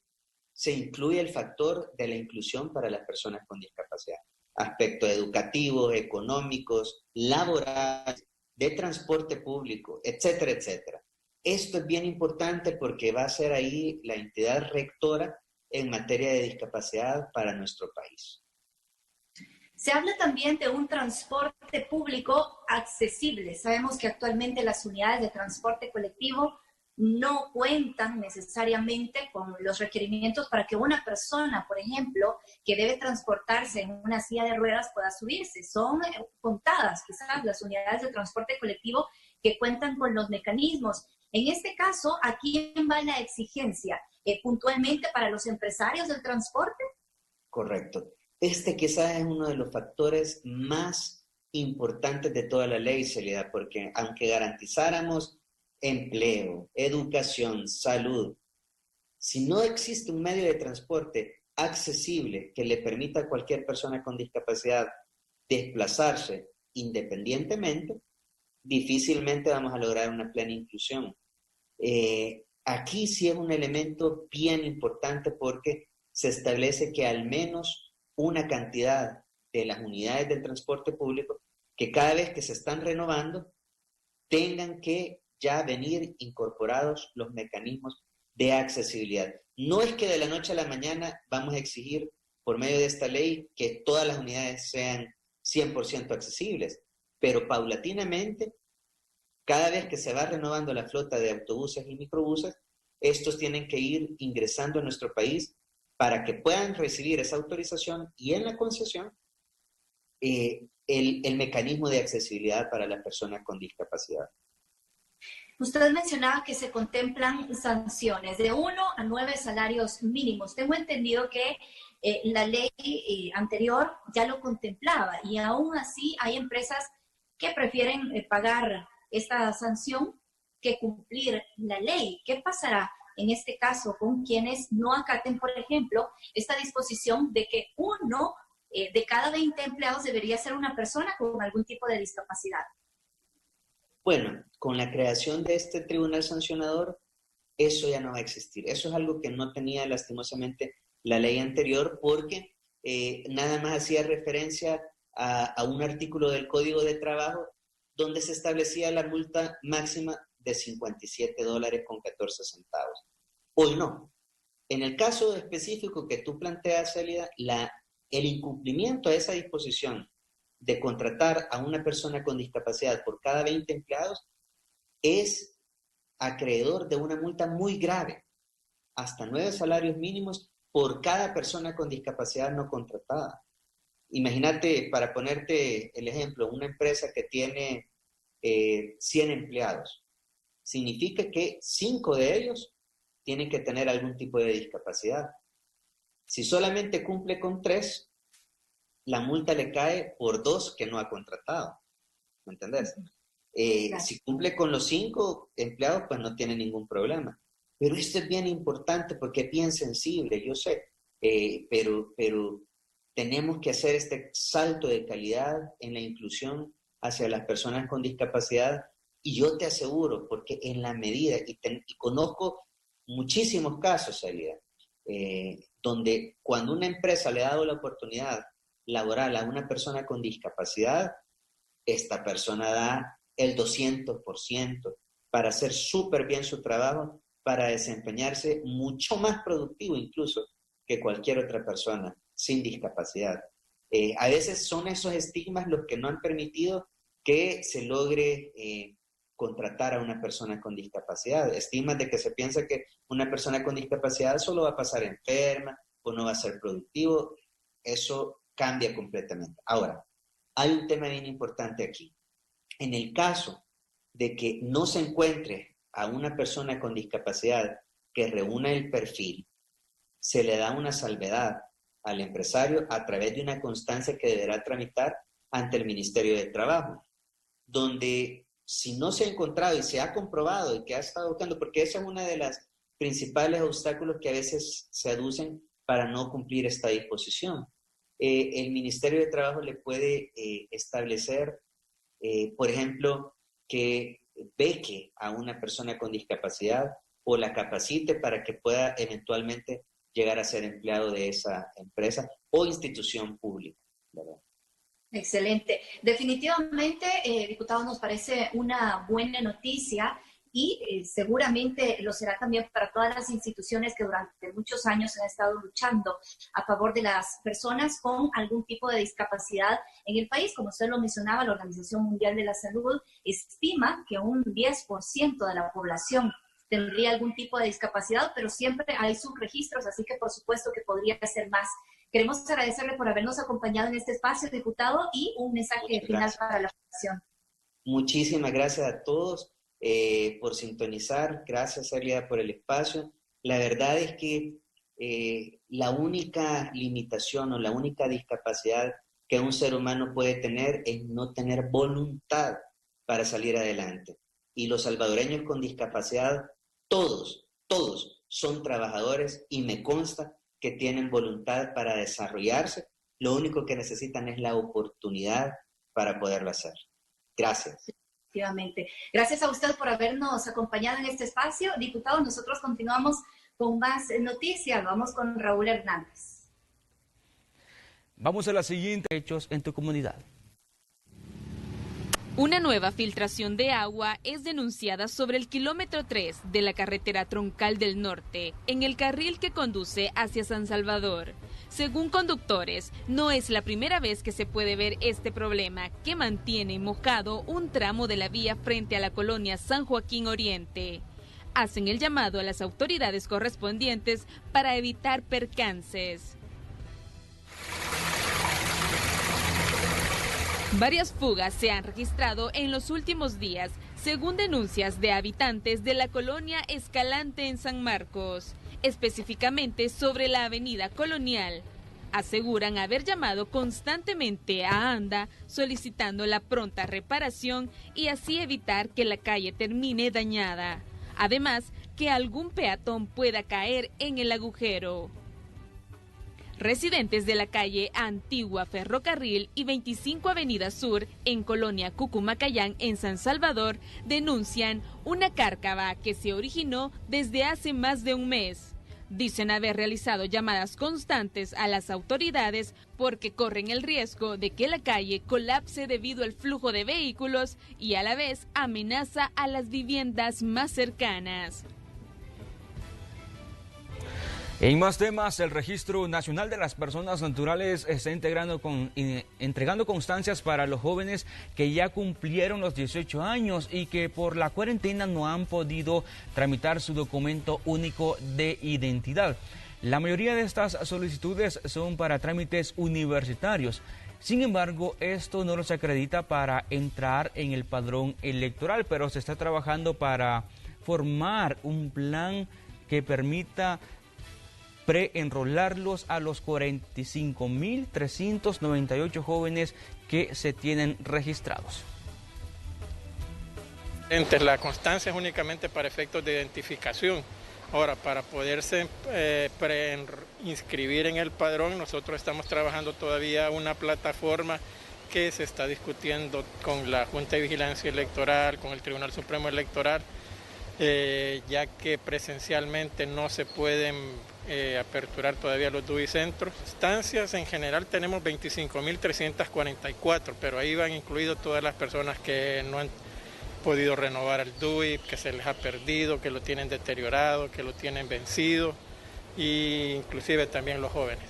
se incluye el factor de la inclusión para las personas con discapacidad. Aspectos educativos, económicos, laborales, de transporte público, etcétera, etcétera. Esto es bien importante porque va a ser ahí la entidad rectora en materia de discapacidad para nuestro país. Se habla también de un transporte público accesible. Sabemos que actualmente las unidades de transporte colectivo no cuentan necesariamente con los requerimientos para que una persona, por ejemplo, que debe transportarse en una silla de ruedas pueda subirse. Son contadas quizás las unidades de transporte colectivo que cuentan con los mecanismos. En este caso, ¿a quién va la exigencia? ¿Puntualmente para los empresarios del transporte? Correcto. Este quizás es uno de los factores más importantes de toda la ley, Celida, porque aunque garantizáramos empleo, educación, salud, si no existe un medio de transporte accesible que le permita a cualquier persona con discapacidad desplazarse independientemente, difícilmente vamos a lograr una plena inclusión. Aquí sí es un elemento bien importante porque se establece que al menos una cantidad de las unidades del transporte público que cada vez que se están renovando tengan que ya venir incorporados los mecanismos de accesibilidad. No es que de la noche a la mañana vamos a exigir por medio de esta ley que todas las unidades sean 100% accesibles, pero paulatinamente, cada vez que se va renovando la flota de autobuses y microbuses, estos tienen que ir ingresando a nuestro país para que puedan recibir esa autorización y en la concesión el mecanismo de accesibilidad para las personas con discapacidad. Usted mencionaba que se contemplan sanciones de 1 a 9 salarios mínimos. Tengo entendido que la ley anterior ya lo contemplaba y aún así hay empresas que prefieren pagar esta sanción que cumplir la ley. ¿Qué pasará en este caso con quienes no acaten, por ejemplo, esta disposición de que 1 de cada 20 empleados debería ser una persona con algún tipo de discapacidad? Bueno, con la creación de este tribunal sancionador, eso ya no va a existir. Eso es algo que no tenía lastimosamente la ley anterior porque nada más hacía referencia a un artículo del Código de Trabajo donde se establecía la multa máxima de $57.14. Hoy no. En el caso específico que tú planteas, Celida, el incumplimiento de esa disposición de contratar a una persona con discapacidad por cada 20 empleados es acreedor de una multa muy grave, hasta 9 salarios mínimos por cada persona con discapacidad no contratada. Imagínate, para ponerte el ejemplo, una empresa que tiene 100 empleados. Significa que 5 de ellos tienen que tener algún tipo de discapacidad. Si solamente cumple con 3, la multa le cae por 2 que no ha contratado. ¿Me entendés? Si cumple con los 5 empleados, pues no tiene ningún problema. Pero esto es bien importante porque es bien sensible, yo sé. Pero tenemos que hacer este salto de calidad en la inclusión hacia las personas con discapacidad, y yo te aseguro, porque en la medida, y conozco muchísimos casos, Celia, donde cuando una empresa le ha dado la oportunidad laboral a una persona con discapacidad, esta persona da el 200% para hacer súper bien su trabajo, para desempeñarse mucho más productivo incluso que cualquier otra persona sin discapacidad. A veces son esos estigmas los que no han permitido que se logre contratar a una persona con discapacidad. Estigmas de que se piensa que una persona con discapacidad solo va a pasar enferma o no va a ser productivo. Eso cambia completamente. Ahora, hay un tema bien importante aquí. En el caso de que no se encuentre a una persona con discapacidad que reúna el perfil, se le da una salvedad al empresario a través de una constancia que deberá tramitar ante el Ministerio de Trabajo, donde si no se ha encontrado y se ha comprobado y que ha estado buscando, porque esa es una de las principales obstáculos que a veces se aducen para no cumplir esta disposición. El Ministerio de Trabajo le puede establecer, por ejemplo, que beque a una persona con discapacidad o la capacite para que pueda eventualmente llegar a ser empleado de esa empresa o institución pública, ¿verdad? Excelente. Definitivamente, diputado, nos parece una buena noticia y seguramente lo será también para todas las instituciones que durante muchos años han estado luchando a favor de las personas con algún tipo de discapacidad en el país. Como usted lo mencionaba, la Organización Mundial de la Salud estima que un 10% de la población tendría algún tipo de discapacidad, pero siempre hay subregistros, así que por supuesto que podría ser más. Queremos agradecerle por habernos acompañado en este espacio, diputado, y un mensaje final para la población. Muchísimas gracias a todos por sintonizar. Gracias, Celia, por el espacio. La verdad es que la única limitación o la única discapacidad que un ser humano puede tener es no tener voluntad para salir adelante. Y los salvadoreños con discapacidad, todos son trabajadores y me consta que tienen voluntad para desarrollarse. Lo único que necesitan es la oportunidad para poderlo hacer. Gracias. Efectivamente. Gracias a usted por habernos acompañado en este espacio. Diputado, nosotros continuamos con más noticias. Vamos con Raúl Hernández. Vamos a la siguiente. Hechos en tu comunidad. Una nueva filtración de agua es denunciada sobre el kilómetro 3 de la carretera troncal del norte, en el carril que conduce hacia San Salvador. Según conductores, no es la primera vez que se puede ver este problema, que mantiene mojado un tramo de la vía frente a la colonia San Joaquín Oriente. Hacen el llamado a las autoridades correspondientes para evitar percances. Varias fugas se han registrado en los últimos días, según denuncias de habitantes de la colonia Escalante en San Marcos, específicamente sobre la avenida Colonial. Aseguran haber llamado constantemente a ANDA solicitando la pronta reparación y así evitar que la calle termine dañada. Además, que algún peatón pueda caer en el agujero. Residentes de la calle Antigua Ferrocarril y 25 Avenida Sur, en Colonia Cucumacayán, en San Salvador, denuncian una cárcava que se originó desde hace más de un mes. Dicen haber realizado llamadas constantes a las autoridades porque corren el riesgo de que la calle colapse debido al flujo de vehículos y a la vez amenaza a las viviendas más cercanas. En más temas, el Registro Nacional de las Personas Naturales está entregando constancias para los jóvenes que ya cumplieron los 18 años y que por la cuarentena no han podido tramitar su documento único de identidad. La mayoría de estas solicitudes son para trámites universitarios. Sin embargo, esto no los acredita para entrar en el padrón electoral, pero se está trabajando para formar un plan que permita preenrolarlos a los 45.398 jóvenes que se tienen registrados. La constancia es únicamente para efectos de identificación. Ahora, para poderse inscribir en el padrón, nosotros estamos trabajando todavía una plataforma que se está discutiendo con la Junta de Vigilancia Electoral, con el Tribunal Supremo Electoral, ya que presencialmente no se pueden aperturar todavía los DUI centros. Estancias en general tenemos 25.344, pero ahí van incluidos todas las personas que no han podido renovar el DUI, que se les ha perdido, que lo tienen deteriorado, que lo tienen vencido, e inclusive también los jóvenes.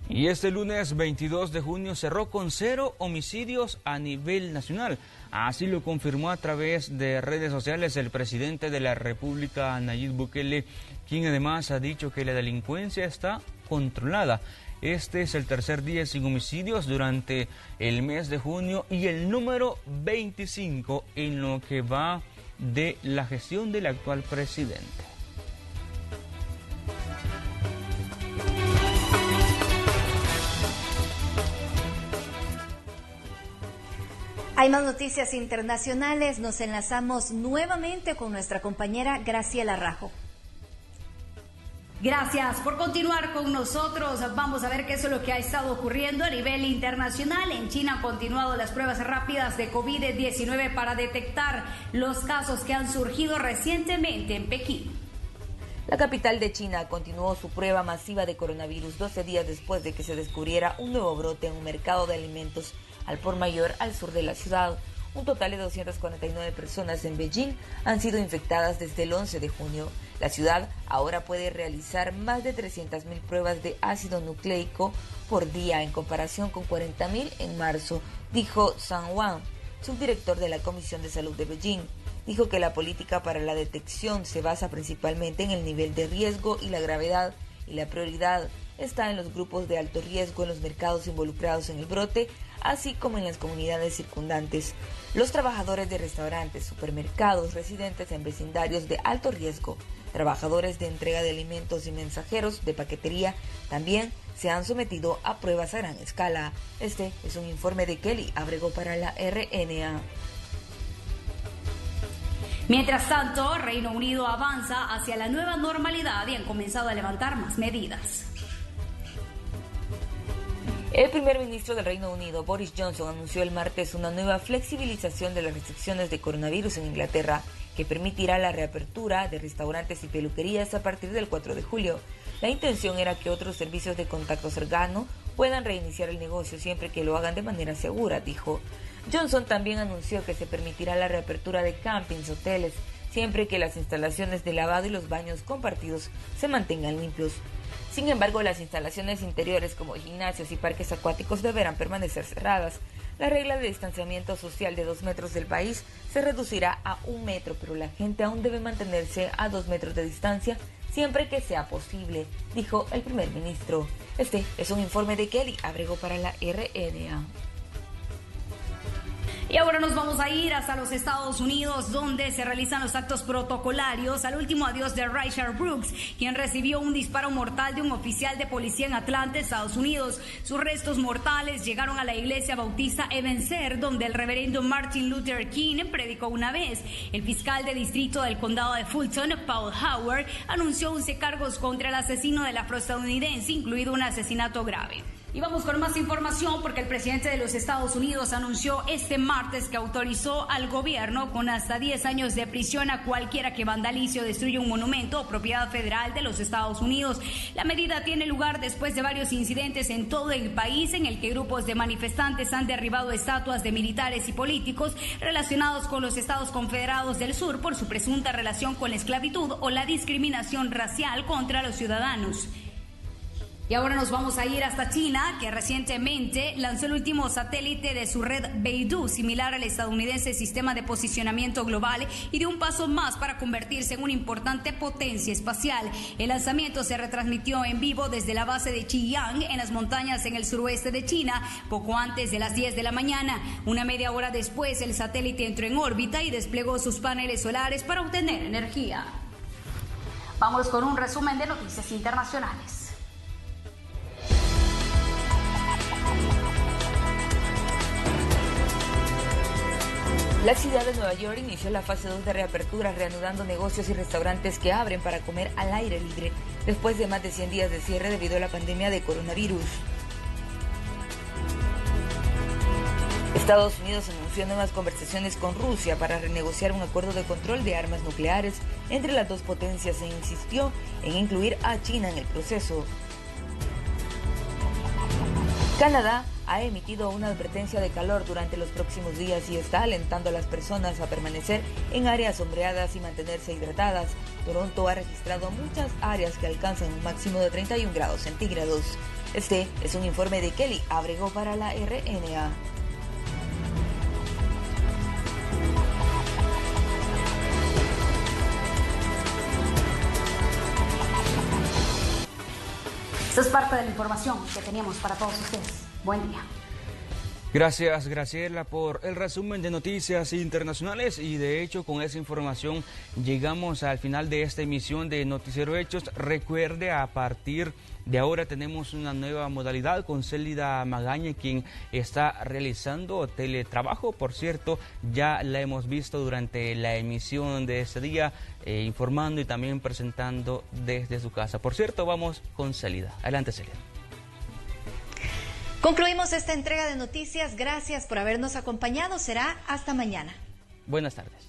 Y este lunes 22 de junio cerró con 0 homicidios a nivel nacional. Así lo confirmó a través de redes sociales el presidente de la República, Nayib Bukele, quien además ha dicho que la delincuencia está controlada. Este es el tercer día sin homicidios durante el mes de junio y el número 25 en lo que va de la gestión del actual presidente. Hay más noticias internacionales. Nos enlazamos nuevamente con nuestra compañera Graciela Rajo. Gracias por continuar con nosotros. Vamos a ver qué es lo que ha estado ocurriendo a nivel internacional. En China han continuado las pruebas rápidas de COVID-19 para detectar los casos que han surgido recientemente en Pekín. La capital de China continuó su prueba masiva de coronavirus 12 días después de que se descubriera un nuevo brote en un mercado de alimentos al por mayor al sur de la ciudad. Un total de 249 personas en Beijing han sido infectadas desde el 11 de junio. La ciudad ahora puede realizar más de 300.000 pruebas de ácido nucleico por día en comparación con 40.000 en marzo, dijo Zhang Wang, subdirector de la Comisión de Salud de Beijing. Dijo que la política para la detección se basa principalmente en el nivel de riesgo y la gravedad, y la prioridad está en los grupos de alto riesgo en los mercados involucrados en el brote, así como en las comunidades circundantes. Los trabajadores de restaurantes, supermercados, residentes en vecindarios de alto riesgo, trabajadores de entrega de alimentos y mensajeros de paquetería también se han sometido a pruebas a gran escala. Este es un informe de Kelly Abrego para la RNA. Mientras tanto, Reino Unido avanza hacia la nueva normalidad y han comenzado a levantar más medidas. El primer ministro del Reino Unido, Boris Johnson, anunció el martes una nueva flexibilización de las restricciones de coronavirus en Inglaterra, que permitirá la reapertura de restaurantes y peluquerías a partir del 4 de julio. La intención era que otros servicios de contacto cercano puedan reiniciar el negocio siempre que lo hagan de manera segura, dijo. Johnson también anunció que se permitirá la reapertura de campings, hoteles, siempre que las instalaciones de lavado y los baños compartidos se mantengan limpios. Sin embargo, las instalaciones interiores como gimnasios y parques acuáticos deberán permanecer cerradas. La regla de distanciamiento social de 2 metros del país se reducirá a 1 metro, pero la gente aún debe mantenerse a 2 metros de distancia siempre que sea posible, dijo el primer ministro. Este es un informe de Kelly Abrego para la RNA. Y ahora nos vamos a ir hasta los Estados Unidos, donde se realizan los actos protocolarios al último adiós de Rayshard Brooks, quien recibió un disparo mortal de un oficial de policía en Atlanta, Estados Unidos. Sus restos mortales llegaron a la iglesia bautista Ebenezer, donde el reverendo Martin Luther King predicó una vez. El fiscal de distrito del condado de Fulton, Paul Howard, anunció 11 cargos contra el asesino del afroestadounidense, incluido un asesinato grave. Y vamos con más información porque el presidente de los Estados Unidos anunció este martes que autorizó al gobierno con hasta 10 años de prisión a cualquiera que vandalice o destruya un monumento o propiedad federal de los Estados Unidos. La medida tiene lugar después de varios incidentes en todo el país en el que grupos de manifestantes han derribado estatuas de militares y políticos relacionados con los Estados Confederados del Sur por su presunta relación con la esclavitud o la discriminación racial contra los ciudadanos. Y ahora nos vamos a ir hasta China, que recientemente lanzó el último satélite de su red Beidou, similar al estadounidense Sistema de Posicionamiento Global, y dio un paso más para convertirse en una importante potencia espacial. El lanzamiento se retransmitió en vivo desde la base de Xiyang, en las montañas en el suroeste de China, poco antes de las 10 de la mañana. Una media hora después, el satélite entró en órbita y desplegó sus paneles solares para obtener energía. Vamos con un resumen de noticias internacionales. La ciudad de Nueva York inició la fase 2 de reapertura, reanudando negocios y restaurantes que abren para comer al aire libre, después de más de 100 días de cierre debido a la pandemia de coronavirus. Estados Unidos anunció nuevas conversaciones con Rusia para renegociar un acuerdo de control de armas nucleares entre las dos potencias e insistió en incluir a China en el proceso. Canadá ha emitido una advertencia de calor durante los próximos días y está alentando a las personas a permanecer en áreas sombreadas y mantenerse hidratadas. Toronto ha registrado muchas áreas que alcanzan un máximo de 31 grados centígrados. Este es un informe de Kelly Abrego para la RNA. Esta es parte de la información que teníamos para todos ustedes. Buen día. Gracias, Graciela, por el resumen de noticias internacionales y de hecho con esa información llegamos al final de esta emisión de Noticiero Hechos. Recuerde, a partir de ahora tenemos una nueva modalidad con Célida Magaña, quien está realizando teletrabajo. Por cierto, ya la hemos visto durante la emisión de este día, informando y también presentando desde su casa. Por cierto, vamos con Célida. Adelante, Célida. Concluimos esta entrega de noticias. Gracias por habernos acompañado. Será hasta mañana. Buenas tardes.